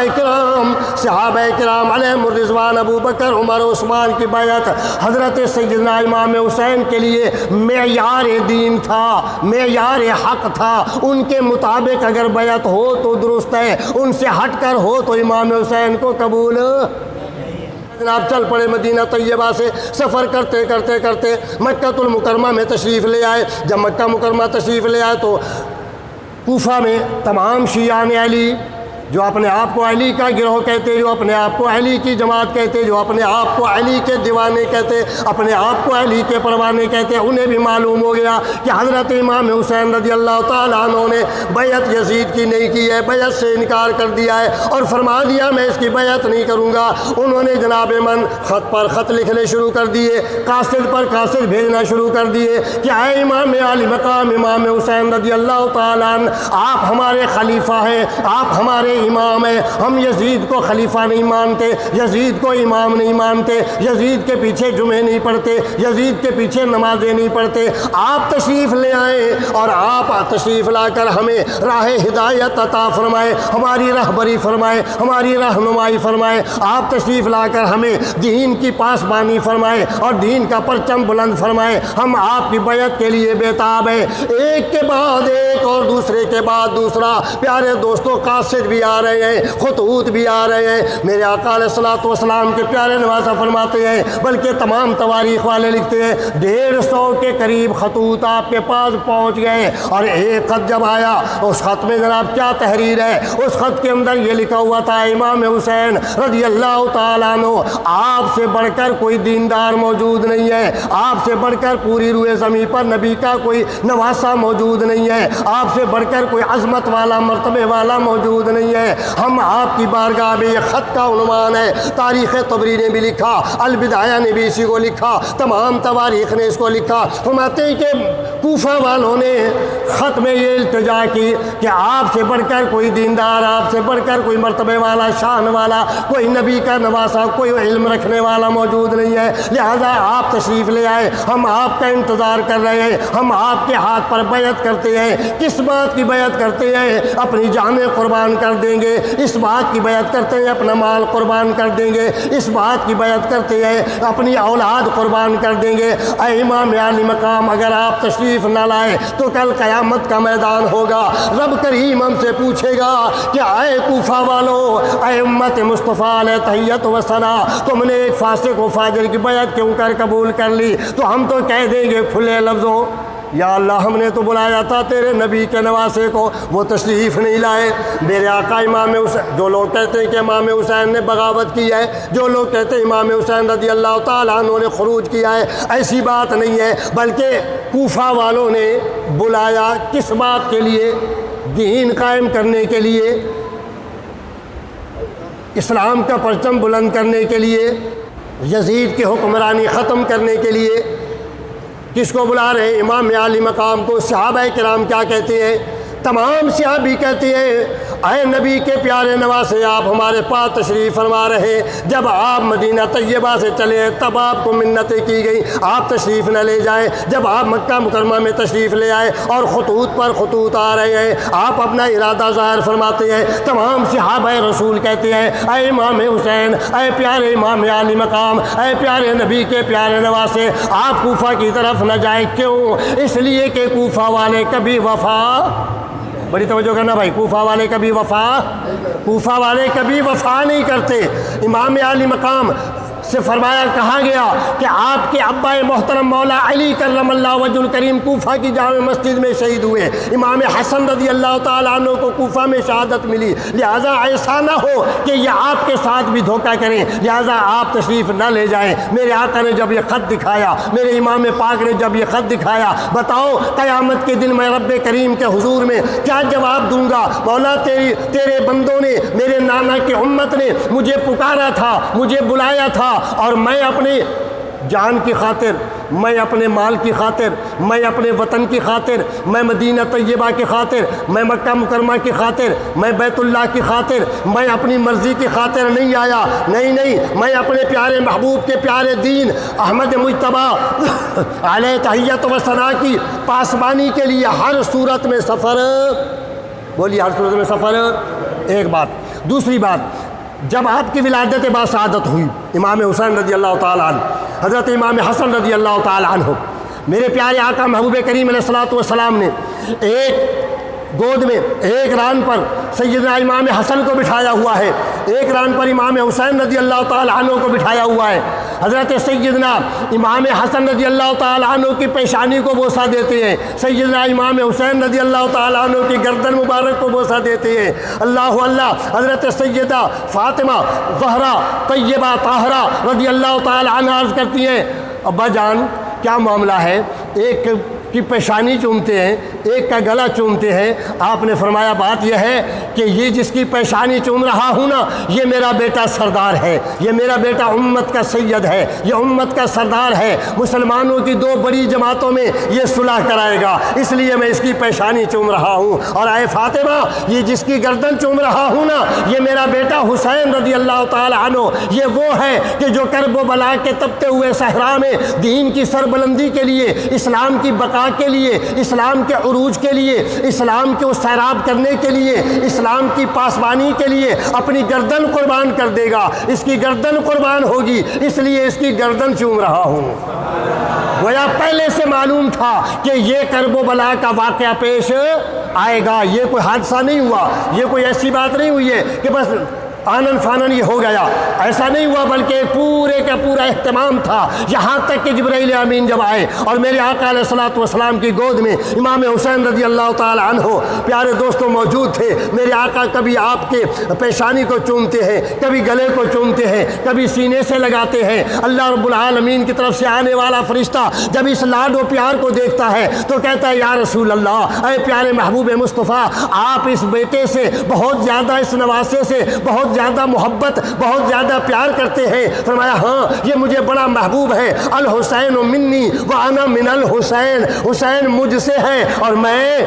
کرام علیہم الرضوان، ابو بکر، عمر، عثمان کی بیعت حضرت سیدنا امام حسین کے لیے معیار دین تھا، معیار حق تھا۔ ان کے مطابق اگر بیعت ہو تو درست ہے، ان سے ہٹ کر ہو تو امام حسین کو قبول۔ جناب چل پڑے مدینہ طیبہ سے، سفر کرتے کرتے کرتے مکہ المکرمہ میں تشریف لے آئے۔ جب مکہ مکرمہ تشریف لے آئے تو کوفہ میں تمام شیعان علی، جو اپنے آپ کو علی کا گروہ کہتے، جو اپنے آپ کو علی کی جماعت کہتے، جو اپنے آپ کو علی کے دیوانے کہتے، اپنے آپ کو علی کے پروانے کہتے، انہیں بھی معلوم ہو گیا کہ حضرت امام حسین رضی اللہ تعالیٰ عنہ نے بیعت یزید کی نہیں کی ہے، بیعت سے انکار کر دیا ہے اور فرما دیا میں اس کی بیعت نہیں کروں گا۔ انہوں نے جناب من خط پر خط لکھنے شروع کر دیے، قاصد پر قاصد بھیجنا شروع کر دیے کہ اے امام علی مقام امام حسین رضی اللہ تعالیٰ عنہ، آپ ہمارے خلیفہ ہیں، آپ ہمارے امام ہے، ہم یزید کو خلیفہ نہیں مانتے، یزید کو امام نہیں مانتے، یزید کے پیچھے جمعے نہیں پڑھتے، یزید کے پیچھے نمازیں نہیں پڑھتے۔ آپ تشریف لے آئیں اور آپ تشریف لا کر ہمیں راہ ہدایت عطا فرمائے، ہماری رہبری فرمائے، ہماری رہنمائی فرمائے۔ آپ تشریف لا کر ہمیں دین کی پاسبانی فرمائے اور دین کا پرچم بلند فرمائے۔ ہم آپ کی بیعت کے لیے بےتاب ہیں۔ ایک کے بعد ایک اور دوسرے کے بعد دوسرا، پیارے دوستوں، قاصد بھی آ رہے ہیں، خطوط بھی آ رہے ہیں۔ میرے آقا علیہ الصلوۃ والسلام کے پیارے نواسہ فرماتے ہیں، بلکہ تمام تواریخ والے لکھتے ہیں 150 کے قریب خطوط آپ کے پاس پہنچ گئے اور ایک خط جب آیا، اس خط میں جناب کیا تحریر ہے؟ اس خط کے اندر یہ لکھا ہوا تھا امام حسین رضی اللہ تعالیٰ عنہ، آپ سے بڑھ کر کوئی دیندار موجود نہیں ہے، آپ سے بڑھ کر پوری روئے زمین پر نبی کا کوئی نواسہ موجود نہیں ہے، آپ سے بڑھ کر کوئی عظمت والا مرتبے والا موجود نہیں ہے۔ ہم آپ کی بارگاہ میں، یہ خط کا عنوان ہے، تاریخ طبری نے بھی لکھا، البدایہ نے بھی اسی کو لکھا، تمام تواریخ نے اس کو لکھا۔ فرماتے ہیں کہ کوفہ والوں نے خط میں یہ التجا کی کہ آپ سے بڑھ کر کوئی دیندار، آپ سے بڑھ کر کوئی مرتبے والا، شان والا، کوئی نبی کا نواسہ، کوئی علم رکھنے والا موجود نہیں ہے، لہذا آپ تشریف لے آئے، ہم آپ کا انتظار کر رہے ہیں، ہم آپ کے ہاتھ پر بیعت کرتے ہیں۔ کس بات کی بیعت کرتے ہیں؟ اپنی جانیں قربان کر دیں گے، اس بات کی بیعت کرتے ہیں اپنا مال قربان کر دیں گے، اس بات کی بیعت کرتے ہیں اپنی اولاد قربان کر دیں گے۔ اے امام علی مقام، اگر آپ تشریف تشریف نہ لائے تو کل قیامت کا میدان ہوگا. رب کریم ہم سے پوچھے گا کہ اے کوفہ والو، اے امت مصطفیٰ علیہ تحیت و ثنا، تم نے ایک فاسق و فاجر کی بیعت کیوں قبول کر لی؟ تو ہم تو کہہ دیں گے کھلے لفظوں، یا اللہ ہم نے تو بلایا تھا تیرے نبی کے نواسے کو، وہ تشریف نہیں لائے. میرے آقا امام حسین، جو لوگ کہتے ہیں کہ امام حسین نے بغاوت کی ہے، جو لوگ کہتے ہیں امام حسین رضی اللہ تعالیٰ عنہ نے خروج کیا ہے، ایسی بات نہیں ہے، بلکہ کوفہ والوں نے بلایا کس بات کے لیے؟ دین قائم کرنے کے لیے، اسلام کا پرچم بلند کرنے کے لیے، یزید کی حکمرانی ختم کرنے کے لیے. کس کو بلا رہے ہیں؟ امام عالی مقام کو. صحابہ کرام کیا کہتے ہیں؟ تمام صحابی کہتے ہیں اے نبی کے پیارے نواسے، آپ ہمارے پاس تشریف فرما رہے. جب آپ مدینہ طیبہ سے چلے تب آپ کو منتیں کی گئی آپ تشریف نہ لے جائیں. جب آپ مکہ مکرمہ میں تشریف لے آئے اور خطوط پر خطوط آ رہے ہیں، آپ اپنا ارادہ ظاہر فرماتے ہیں. تمام صحابہ رسول کہتے ہیں اے امام حسین، اے پیارے امام عالی مقام، اے پیارے نبی کے پیارے نواسے، آپ کوفہ کی طرف نہ جائیں. کیوں؟ اس لیے کہ کوفہ والے کبھی وفا، بڑی توجہ کرنا بھائی، کوفہ والے کبھی وفا نہیں کرتے. امام عالی مقام سے فرمایا، کہا گیا کہ آپ کے ابا محترم مولا علی کرم اللہ وجہ الکریم کوفہ کی جامع مسجد میں شہید ہوئے. امام حسن رضی اللہ تعالیٰ عنہ کو کوفہ میں شہادت ملی. لہٰذا ایسا نہ ہو کہ یہ آپ کے ساتھ بھی دھوکہ کریں، لہٰذا آپ تشریف نہ لے جائیں. میرے آقا نے جب یہ خط دکھایا، میرے امام پاک نے جب یہ خط دکھایا، بتاؤ قیامت کے دن میں رب کریم کے حضور میں کیا جواب دوں گا؟ مولا تیرے بندوں نے، میرے نانا کی امت نے مجھے پکارا تھا، مجھے بلایا تھا، اور میں اپنی جان کی خاطر، میں اپنے مال کی خاطر، میں اپنے وطن کی خاطر، میں مدینہ طیبہ کی خاطر، میں مکہ مکرمہ کی خاطر، میں بیت اللہ کی خاطر، میں اپنی مرضی کی خاطر نہیں آیا. نہیں، میں اپنے پیارے محبوب کے پیارے دین احمد مجتبیٰ علیہ تحیت و ثنا کی پاسبانی کے لیے ہر صورت میں سفر. بولیے، ہر صورت میں سفر. ایک بات. دوسری بات، جب آپ کی ولادت باسعادت ہوئی، امام حسین رضی اللہ تعالیٰ عنہ، حضرت امام حسن رضی اللہ تعالیٰ عنہ، میرے پیارے آقا محبوب کریم علیہ الصلوۃ والسلام نے ایک گود میں، ایک ران پر سیدنا امام حسن کو بٹھایا ہوا ہے، ایک ران پر امام حسین رضی اللہ تعالیٰ عنہ کو بٹھایا ہوا ہے. حضرت سیدنا امام حسن رضی اللہ تعالیٰ عنہ کی پیشانی کو بوسہ دیتے ہیں، سیدنا امام حسین رضی اللہ تعالیٰ عنہ کی گردن مبارک کو بوسہ دیتے ہیں. اللہ اللہ. حضرت سیدہ فاطمہ زہرا طیبہ طاہرہ رضی اللہ تعالیٰ عنہ عرض کرتی ہیں، ابا جان کیا معاملہ ہے؟ ایک کی پیشانی چومتے ہیں، ایک کا گلا چومتے ہیں. آپ نے فرمایا بات یہ ہے کہ یہ جس کی پیشانی چوم رہا ہوں نا، یہ میرا بیٹا سردار ہے، یہ میرا بیٹا امت کا سید ہے، یہ امت کا سردار ہے، مسلمانوں کی دو بڑی جماعتوں میں یہ صلح کرائے گا، اس لیے میں اس کی پیشانی چوم رہا ہوں. اور اے فاطمہ، یہ جس کی گردن چوم رہا ہوں نا، یہ میرا بیٹا حسین رضی اللہ تعالی عنہ، یہ وہ ہے کہ جو کرب و بلا کے تپتے ہوئے صحرا میں دین کی سربلندی کے لیے، اسلام کی بقا کے لیے، اسلام کے عروج کے لیے، اسلام کو سیراب کرنے کے لیے، اسلام کی پاسبانی کے لیے اپنی گردن قربان کر دے گا. اس کی گردن قربان ہوگی، اس لیے اس کی گردن چوم رہا ہوں. گویا پہلے سے معلوم تھا کہ یہ کرب و بلا کا واقعہ پیش آئے گا. یہ کوئی حادثہ نہیں ہوا، یہ کوئی ایسی بات نہیں ہوئی ہے کہ بس آنن فانن یہ ہو گیا، ایسا نہیں ہوا، بلکہ پورے کا پورا اہتمام تھا. یہاں تک کہ جبرائیل امین جب آئے اور میرے آقا علیہ الصلوۃ والسلام کی گود میں امام حسین رضی اللہ تعالی عنہ پیارے دوستوں موجود تھے. میرے آقا کبھی آپ کے پیشانی کو چومتے ہیں، کبھی گلے کو چومتے ہیں، کبھی سینے سے لگاتے ہیں. اللہ رب العالمین کی طرف سے آنے والا فرشتہ جب اس لاڈ و پیار کو دیکھتا ہے تو کہتا ہے یا رسول اللہ، اے پیارے محبوب مصطفیٰ، آپ اس بیٹے سے بہت زیادہ، اس نواسے سے بہت زیادہ محبت، بہت زیادہ پیار کرتے ہیں. فرمایا ہاں، یہ مجھے بڑا محبوب ہے. الحسین منی وانا من الحسین، حسین مجھ سے ہے اور میں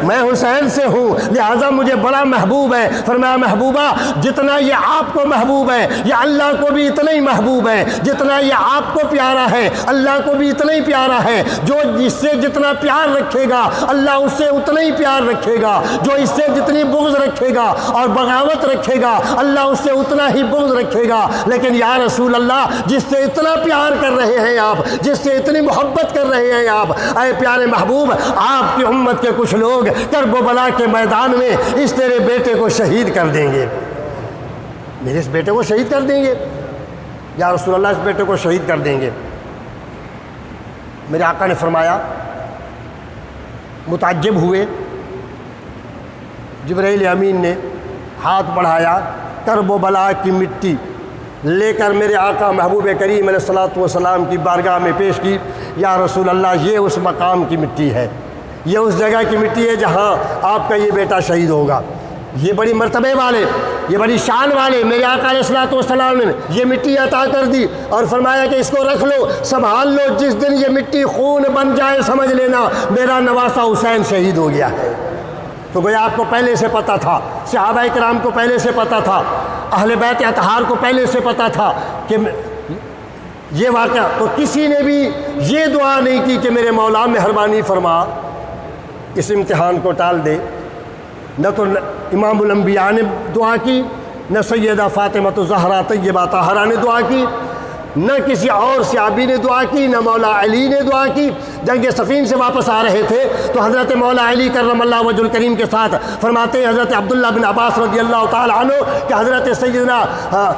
میں حسین سے ہوں لہٰذا مجھے بڑا محبوب ہے۔ فرمایا محبوبہ جتنا یہ آپ کو محبوب ہے یہ اللہ کو بھی اتنا ہی محبوب ہے، جتنا یہ آپ کو پیارا ہے اللہ کو بھی اتنا ہی پیارا ہے۔ جو جس سے جتنا پیار رکھے گا اللہ اس سے اتنا ہی پیار رکھے گا، جو اس سے جتنی بغض رکھے گا اور بغاوت رکھے گا اللہ اس سے اتنا ہی بغض رکھے گا۔ لیکن یا رسول اللہ جس سے اتنا پیار کر رہے ہیں آپ، جس سے اتنی محبت کر رہے ہیں آپ، اے پیارے محبوب آپ کی امت کے کچھ لوگ کرب و بلا کے میدان میں اس تیرے بیٹے کو شہید کر دیں گے، میرے اس بیٹے کو شہید کر دیں گے یا رسول اللہ اس بیٹے کو شہید کر دیں گے۔ میرے آقا نے فرمایا، متعجب ہوئے، جبرائیل امین نے ہاتھ بڑھایا، کرب و بلا کی مٹی لے کر میرے آقا محبوب کریم علیہ الصلوۃ والسلام کی بارگاہ میں پیش کی۔ یا رسول اللہ یہ اس مقام کی مٹی ہے، یہ اس جگہ کی مٹی ہے جہاں آپ کا یہ بیٹا شہید ہوگا۔ یہ بڑی مرتبے والے، یہ بڑی شان والے میرے آقا علیہ الصلوۃ والسلام نے یہ مٹی عطا کر دی اور فرمایا کہ اس کو رکھ لو، سنبھال لو، جس دن یہ مٹی خون بن جائے سمجھ لینا میرا نواسا حسین شہید ہو گیا ہے۔ تو گویا آپ کو پہلے سے پتہ تھا، صحابہ کرام کو پہلے سے پتہ تھا، اہل بیت اطہار کو پہلے سے پتہ تھا کہ یہ واقعہ، تو کسی نے بھی یہ دعا نہیں کی کہ میرے مولا مہربانی فرما اس امتحان کو ٹال دے۔ نہ تو امام الانبیاء نے دعا کی، نہ سیدہ فاطمہ الزہرا طیبہ طاہرہ نے دعا کی، نہ کسی اور صحابی نے دعا کی، نہ مولا علی نے دعا کی۔ جنگ صفین سے واپس آ رہے تھے تو حضرت مولا علی کرم اللہ وجہ الکریم کے ساتھ فرماتے ہیں حضرت عبداللہ بن عباس رضی اللہ تعالی عنہ کہ حضرت سیدنا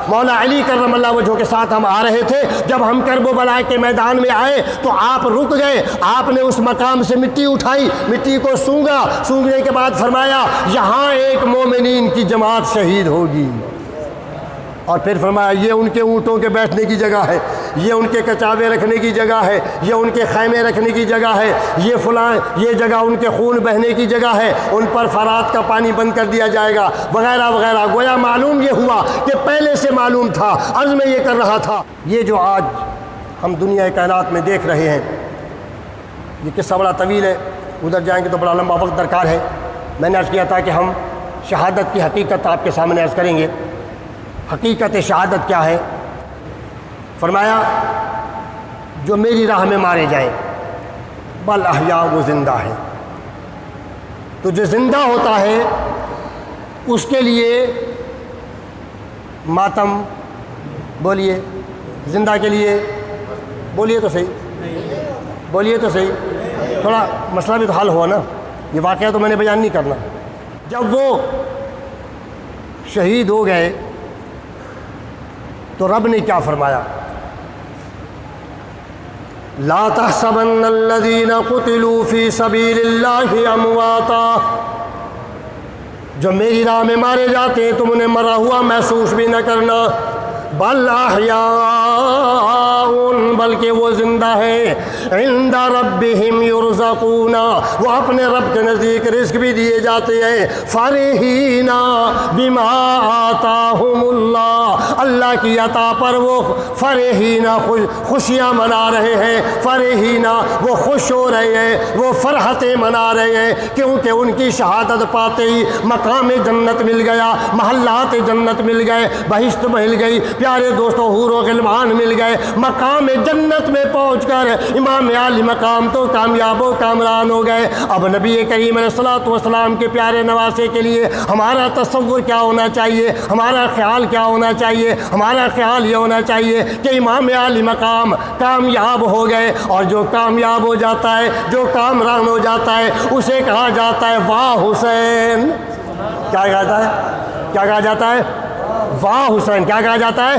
مولا علی کرم اللہ وجہ کے ساتھ ہم آ رہے تھے، جب ہم کرب و بلا کے میدان میں آئے تو آپ رک گئے، آپ نے اس مقام سے مٹی اٹھائی، مٹی کو سونگا، سونگنے کے بعد فرمایا یہاں ایک مومنین کی جماعت شہید ہوگی، اور پھر فرمایا یہ ان کے اونٹوں کے بیٹھنے کی جگہ ہے، یہ ان کے کچاوے رکھنے کی جگہ ہے، یہ ان کے خیمے رکھنے کی جگہ ہے، یہ فلاں یہ جگہ ان کے خون بہنے کی جگہ ہے، ان پر فرات کا پانی بند کر دیا جائے گا وغیرہ وغیرہ۔ گویا معلوم یہ ہوا کہ پہلے سے معلوم تھا، عرض میں یہ کر رہا تھا۔ یہ جو آج ہم دنیا کائنات میں دیکھ رہے ہیں یہ قصہ بڑا طویل ہے، ادھر جائیں گے تو بڑا لمبا وقت درکار ہے۔ میں نے عرض کیا تھا کہ ہم شہادت کی حقیقت آپ کے سامنے عرض کریں گے۔ حقیقت شہادت کیا ہے؟ فرمایا جو میری راہ میں مارے جائیں بل احیاء وہ زندہ ہے، تو جو زندہ ہوتا ہے اس کے لیے ماتم، بولیے زندہ کے لیے، بولیے تو صحیح، بولیے تو صحیح، تھوڑا مسئلہ بھی تو حل ہوا نا، یہ واقعہ تو میں نے بیان نہیں کرنا۔ جب وہ شہید ہو گئے تو رب نے کیا فرمایا؟ لا تحسبن الذین قتلوا فی سبیل اللہ امواتا، جو میری راہ میں مارے جاتے ہیں تم انہیں مرا ہوا محسوس بھی نہ کرنا، بل احیاء، بلکہ وہ زندہ ہے، عند ربہم یرزقون، وہ اپنے رب کے نزدیک رزق بھی دیے جاتے ہیں، فرحین بما آتاہم اللہ، اللہ کی عطا پر وہ فرحین خوشیاں منا رہے ہیں، فرحین وہ خوش ہو رہے ہیں، وہ فرحتیں منا رہے ہیں، کیونکہ ان کی شہادت پاتے ہی مقام جنت مل گیا، محلات جنت مل گئے، بہشت مل گئی، پیارے دوستوں حور و غلمان مل گئے۔ مقام جنت میں پہنچ کر امام عالی مقام تو کامیاب و کامران ہو گئے۔ اب نبی کریم علیہ الصلوۃ والسلام کے پیارے نواسے کے لیے ہمارا تصور کیا ہونا چاہیے، ہمارا خیال کیا ہونا چاہیے؟ ہمارا خیال یہ ہونا چاہیے کہ امام عالی مقام کامیاب ہو گئے، اور جو کامیاب ہو جاتا ہے، جو کامران ہو جاتا ہے، اسے کہا جاتا ہے واہ حسین۔ کیا کہا جاتا ہے؟ کیا کہا جاتا ہے؟ واہ حسین۔ کیا کہا جاتا ہے؟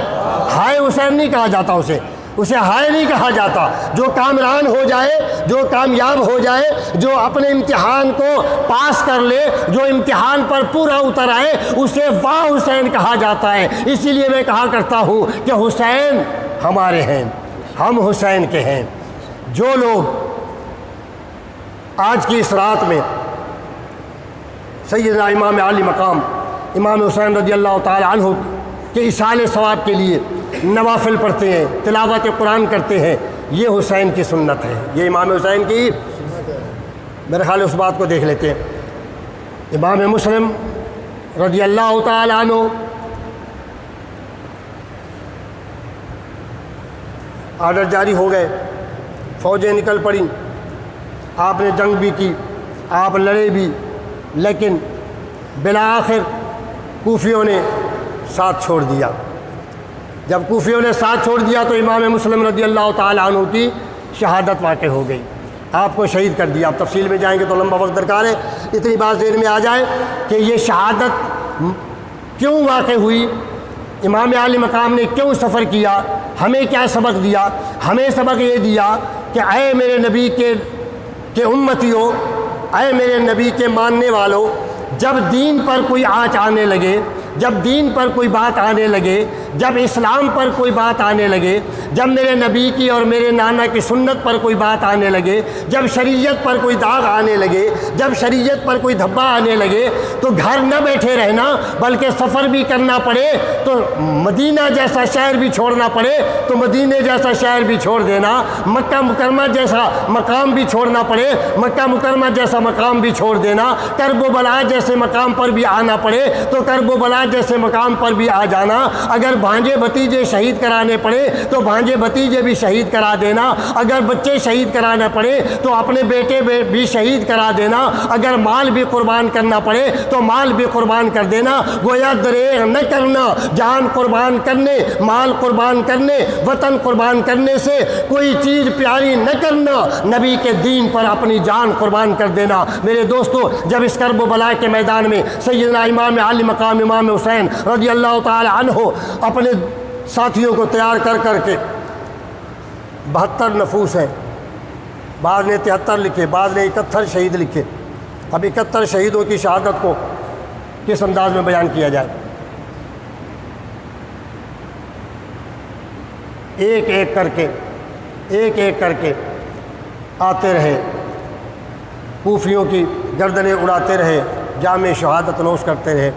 ہائے حسین نہیں کہا جاتا، اسے ہائے نہیں کہا جاتا۔ جو کامران ہو جائے، جو کامیاب ہو جائے، جو اپنے امتحان کو پاس کر لے، جو امتحان پر پورا اتر آئے، اسے واہ حسین کہا جاتا ہے۔ اسی لیے میں کہا کرتا ہوں کہ حسین ہمارے ہیں، ہم حسین کے ہیں۔ جو لوگ آج کی اس رات میں سیدنا امام عالی مقام امام حسین رضی اللہ تعالی عنہ کے ایصال ثواب کے لیے نوافل پڑھتے ہیں، تلاوت قرآن کرتے ہیں، یہ حسین کی سنت ہے، یہ امام حسین کی۔ میرے خیال اس بات کو دیکھ لیتے ہیں امام مسلم رضی اللہ تعالیٰ عنہ آرڈر جاری ہو گئے، فوجیں نکل پڑیں، آپ نے جنگ بھی کی، آپ لڑے بھی، لیکن بالآخر کوفیوں نے ساتھ چھوڑ دیا۔ جب کوفیوں نے ساتھ چھوڑ دیا تو امام مسلم رضی اللہ تعالیٰ عنہ کی شہادت واقع ہو گئی، آپ کو شہید کر دیا۔ اب تفصیل میں جائیں گے تو لمبا وقت درکار ہے، اتنی بات ذہن میں آ جائے کہ یہ شہادت کیوں واقع ہوئی، امام عالی مقام نے کیوں سفر کیا، ہمیں کیا سبق دیا؟ ہمیں سبق یہ دیا کہ اے میرے نبی کے امتیوں، اے میرے نبی کے ماننے والوں، جب دین پر کوئی آنچ آنے لگے، جب دین پر کوئی بات آنے لگے، جب اسلام پر کوئی بات آنے لگے، جب میرے نبی کی اور میرے نانا کی سنت پر کوئی بات آنے لگے، جب شریعت پر کوئی داغ آنے لگے، جب شریعت پر کوئی دھبا آنے لگے، تو گھر نہ بیٹھے رہنا بلکہ سفر بھی کرنا پڑے تو مدینہ جیسا شہر بھی چھوڑنا پڑے تو مدینے جیسا شہر بھی چھوڑ دینا، مکہ مکرمہ جیسا مقام بھی چھوڑنا پڑے مکہ مکرمہ جیسا مقام بھی چھوڑ دینا، کرب و بلا جیسے مقام پر بھی آنا پڑے تو کرب و بلا جیسے مقام پر بھی آ جانا، اگر بھانجے بھتیجے شہید کرانے پڑے تو بھانجے بھتیجے بھی شہید کرا دینا، اگر بچے شہید کرانا پڑے تو اپنے بیٹے بھی شہید کرا دینا، اگر مال بھی قربان کرنا پڑے تو مال بھی قربان کر دینا، گویا دریغ نہ کرنا، جان قربان کرنے، مال قربان کرنے، وطن قربان کرنے سے کوئی چیز پیاری نہ کرنا، نبی کے دین پر اپنی جان قربان کر دینا۔ میرے دوستو، جب اس کرب و بلا کے میدان میں سیدنا امام علی مقام امام حسین رضی اللہ تعالی عنہ اپنے ساتھیوں کو تیار کر کے 72 نفوس ہیں، بعض نے 73 لکھے، بعض نے 71 شہید لکھے۔ اب 71 شہیدوں کی شہادت کو کس انداز میں بیان کیا جائے؟ ایک ایک کر کے آتے رہے، کوفیوں کی گردنیں اڑاتے رہے، جامِ شہادت نوش کرتے رہے۔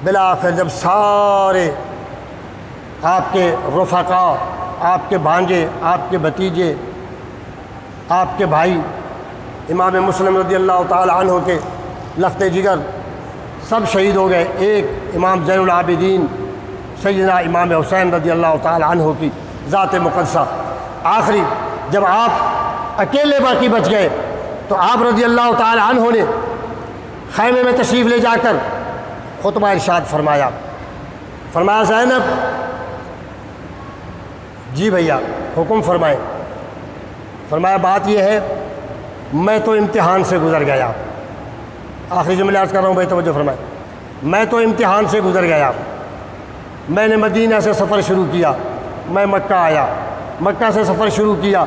بالآخر جب سارے آپ کے رفقا، آپ کے بھانجے، آپ کے بھتیجے، آپ کے بھائی امام مسلم رضی اللہ تعالی عنہ کے لخت جگر سب شہید ہو گئے، ایک امام زین العابدین سیدنا امام حسین رضی اللہ تعالی عنہ کی ذات مقدسہ آخری جب آپ اکیلے باقی بچ گئے تو آپ رضی اللہ تعالی عنہ نے خیمے میں تشریف لے جا کر خطبہ ارشاد فرمایا زینب، جی بھیا حکم فرمائیں۔ فرمایا بات یہ ہے، میں تو امتحان سے گزر گیا، آخری جملہ عرض کر رہا ہوں بھائی توجہ فرمائیں، میں تو امتحان سے گزر گیا، میں نے مدینہ سے سفر شروع کیا، میں مکہ آیا، مکہ سے سفر شروع کیا،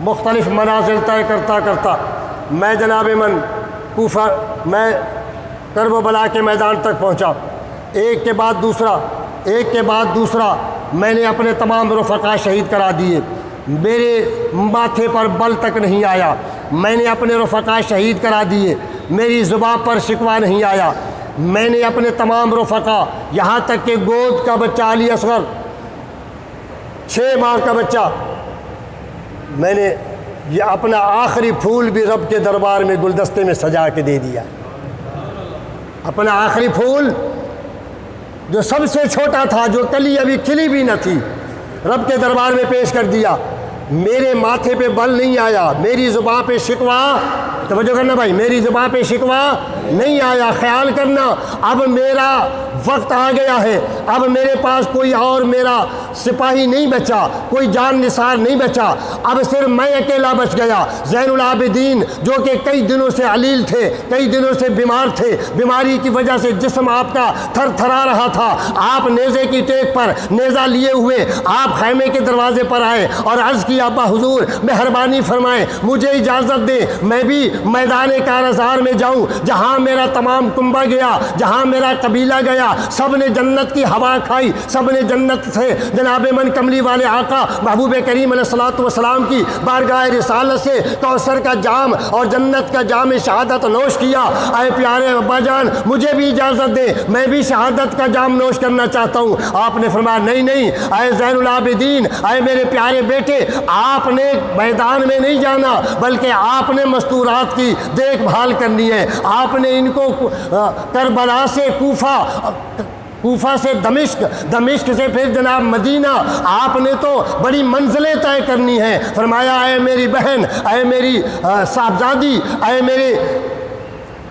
مختلف منازل طے کرتا میں جناب من کوفہ، میں کرب و بلا کے میدان تک پہنچا، ایک کے بعد دوسرا میں نے اپنے تمام رفقا شہید کرا دیے، میرے ماتھے پر بل تک نہیں آیا، میں نے اپنے رفقا شہید کرا دیے، میری زباں پر شکوہ نہیں آیا، میں نے اپنے تمام رفقا یہاں تک کہ گود کا بچہ علی اصغر 6 ماہ کا بچہ، میں نے یہ اپنا آخری پھول بھی رب کے دربار میں گلدستے میں سجا کے دے دیا، اپنا آخری پھول جو سب سے چھوٹا تھا، جو کلی ابھی کھلی بھی نہ تھی، رب کے دربار میں پیش کر دیا۔ میرے ماتھے پہ بل نہیں آیا، میری زباں پہ شکوہ، توجہ کرنا بھائی، میری زباں پہ شکوہ نہیں آیا۔ خیال کرنا، اب میرا وقت آ گیا ہے، اب میرے پاس کوئی اور میرا سپاہی نہیں بچا، کوئی جان نثار نہیں بچا، اب صرف میں اکیلا بچ گیا۔ زین العابدین جو کہ کئی دنوں سے علیل تھے، کئی دنوں سے بیمار تھے، بیماری کی وجہ سے جسم آپ کا تھر تھرا رہا تھا، آپ نیزے کی ٹیک پر نیزہ لیے ہوئے آپ خیمے کے دروازے پر آئے اور عرض کیا، ابا حضور مہربانی فرمائیں، مجھے اجازت دیں میں بھی میدان کارزار میں جاؤں، جہاں میرا تمام کنبہ گیا، جہاں میرا قبیلہ گیا، سب نے جنت کی ہوا کھائی، سب نے جنت سے جناب من کملی والے آقا محبوب کریم علیہ الصلوۃ والسلام کی بارگاہ رسالت سے کوثر کا جام اور جنت کا جام شہادت نوش کیا۔ اے پیارے ابا جان، مجھے بھی اجازت دیں، میں بھی شہادت کا جام نوش کرنا چاہتا ہوں۔ آپ نے فرمایا نہیں، اے زین العابدین، اے میرے پیارے بیٹے، آپ نے میدان میں نہیں جانا، بلکہ آپ نے مستورات جماعت کی دیکھ بھال کرنی ہے۔ آپ نے ان کو کربلا سے کوفہ سے دمشق سے پھر جناب مدینہ، آپ نے تو بڑی منزلیں طے کرنی ہیں۔ فرمایا اے میری بہن، اے میری صاحبزادی، اے میرے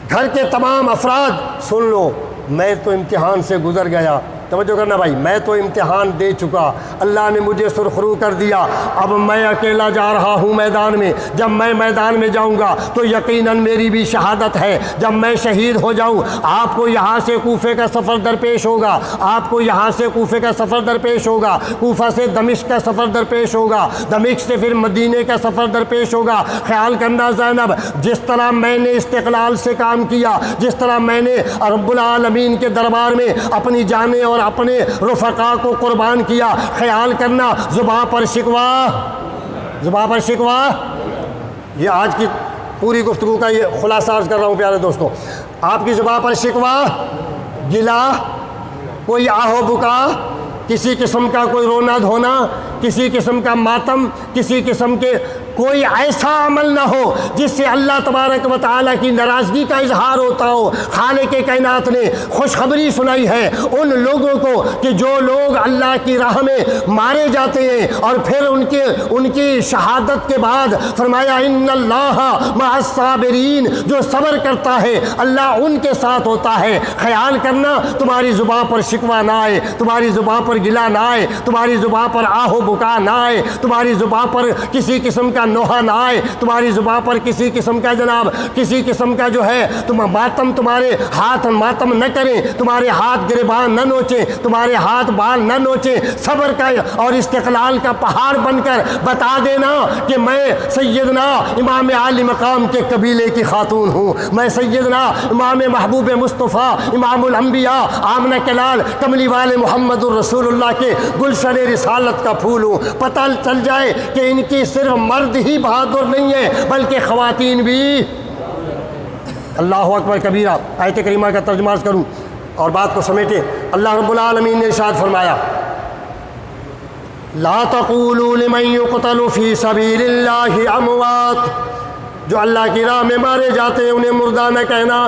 گھر کے تمام افراد، سن لو، میں تو امتحان سے گزر گیا۔ توجہ کرنا بھائی، میں تو امتحان دے چکا، اللہ نے مجھے سرخرو کر دیا، اب میں اکیلا جا رہا ہوں میدان میں۔ جب میں میدان میں جاؤں گا تو یقیناً میری بھی شہادت ہے۔ جب میں شہید ہو جاؤں، آپ کو یہاں سے کوفے کا سفر درپیش ہوگا، آپ کو یہاں سے کوفے کا سفر درپیش ہوگا، کوفہ سے دمشق کا سفر درپیش ہوگا، دمشق سے پھر مدینے کا سفر درپیش ہوگا۔ خیال کرنا زینب، جس طرح میں نے استقلال سے کام کیا، جس طرح میں نے رب العالمین کے دربار میں اپنی جانیں اور اپنے رفقا کو قربان کیا، خیال کرنا زباں پر شکوہ، یہ آج کی پوری گفتگو کا یہ خلاصہ عرض کر رہا ہوں پیارے دوستوں۔ آپ کی زباں پر شکوہ، گلہ، کوئی آہ و بکا، کسی قسم کا کوئی رونا دھونا، کسی قسم کا ماتم، کسی قسم کے کوئی ایسا عمل نہ ہو جس سے اللہ تبارک و تعالیٰ کی ناراضگی کا اظہار ہوتا ہو۔ خالق کائنات نے خوشخبری سنائی ہے ان لوگوں کو کہ جو لوگ اللہ کی راہ میں مارے جاتے ہیں اور پھر ان کی شہادت کے بعد فرمایا ان اللہ مع الصابرین، جو صبر کرتا ہے اللہ ان کے ساتھ ہوتا ہے۔ خیال کرنا تمہاری زبان پر شکوہ نہ آئے، تمہاری زبان پر گلہ نہ آئے، تمہاری زبان پر آہ و بکا نہ آئے، تمہاری زبان پر کسی قسم کا نوحہ نہ آئے، تمہاری زبان پر کسی قسم کا جناب کسی قسم کا جو ہے ماتم، تمہارے ہاتھ ماتم نہ کریں، تمہارے ہاتھ گریبان نہ نوچیں، تمہارے ہاتھ بال نہ نوچیں۔ صبر کا اور استقلال کا پہاڑ بن کر بتا دینا کہ میں سیدنا امام عالی مقام کے قبیلے کی خاتون ہوں، میں سیدنا امام محبوب مصطفیٰ امام الانبیاء آمنہ کلال کملی والے محمد الرسول اللہ کے گلشن رسالت کا پھول ہوں۔ پتہ چل جائے کہ ان کی صرف مرد ہی بہادر نہیں ہے بلکہ خواتین بھی۔ اللہ اکبر کبیرہ۔ آیت کریمہ کا ترجمہ کروں اور بات کو سمیٹے۔ اللہ رب العالمین نے ارشاد فرمایا لا تقولوا لمن يقتل في سبيل الله اموات، جو اللہ کی راہ میں مارے جاتے ہیں انہیں مردہ نہ کہنا۔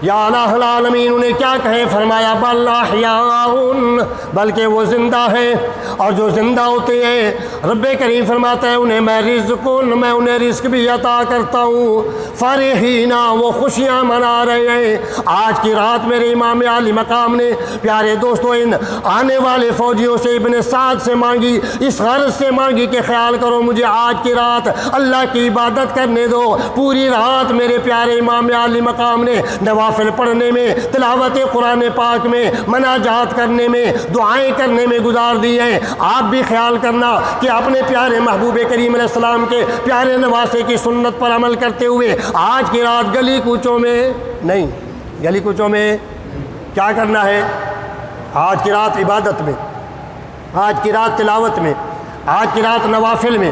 یا الہ العالمین انہیں کیا کہیں؟ فرمایا بل احیاء، بلکہ وہ زندہ ہیں، اور جو زندہ ہوتے ہیں رب کریم فرماتا ہے انہیں میں انہیں رزق بھی عطا کرتا ہوں۔ فرحینا، وہ خوشیاں منا رہے ہیں۔ آج کی رات میرے امام عالی مقام نے پیارے دوستو ان آنے والے فوجیوں سے ابن سعد سے مانگی، اس غرض سے مانگی کہ خیال کرو مجھے آج کی رات اللہ کی عبادت کرنے دو۔ پوری رات میرے پیارے امام عالی مقام نے نوافل پڑھنے میں، تلاوت قرآن پاک میں، مناجات کرنے میں، دعائیں کرنے میں گزار دی ہیں۔ آپ بھی خیال کرنا کہ اپنے پیارے محبوب کریم علیہ السلام کے پیارے نواسے کی سنت پر عمل کرتے ہوئے آج کی رات گلی کوچوں میں نہیں، گلی کوچوں میں کیا کرنا ہے؟ آج کی رات عبادت میں، آج کی رات تلاوت میں، آج کی رات نوافل میں،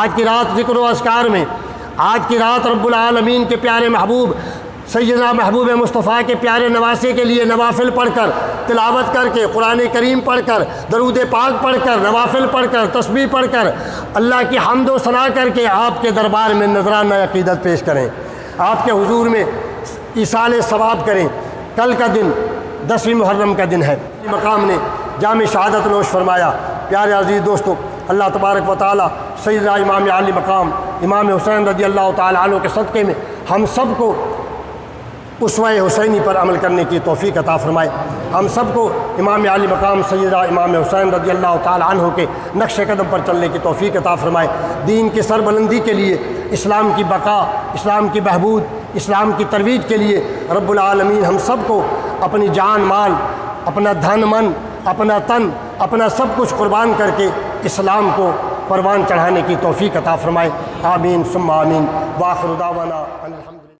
آج کی رات ذکر و اذکار میں، آج کی رات رب العالمین کے پیارے محبوب سیدنا محبوب مصطفیٰ کے پیارے نواسے کے لیے نوافل پڑھ کر، تلاوت کر کے، قرآن کریم پڑھ کر، درود پاک پڑھ کر، نوافل پڑھ کر، تسبیح پڑھ کر، اللہ کی حمد و ثنا کر کے آپ کے دربار میں نذرانہ عقیدت پیش کریں، آپ کے حضور میں ایصال ثواب کریں۔ کل کا دن 10ویں محرم کا دن ہے، مقام نے جام شہادت نوش فرمایا۔ پیارے عزیز دوستو، اللہ تبارک و تعالی سیدنا امام عالی مقام امام حسین رضی اللہ تعالی عنہ کے صدقے میں ہم سب کو اسوہ حسینی پر عمل کرنے کی توفیق عطا فرمائے۔ ہم سب کو امام عالی مقام سیدنا امام حسین رضی اللہ تعالی عنہ کے نقش قدم پر چلنے کی توفیق عطا فرمائے۔ دین کی سربلندی کے لیے، اسلام کی بقا، اسلام کی بہبود، اسلام کی ترویج کے لیے رب العالمین ہم سب کو اپنی جان مال، اپنا دھن من، اپنا تن، اپنا سب کچھ قربان کر کے اسلام کو پروان چڑھانے کی توفیق عطا فرمائے۔ آمین ثم آمین۔ وآخر دعوانا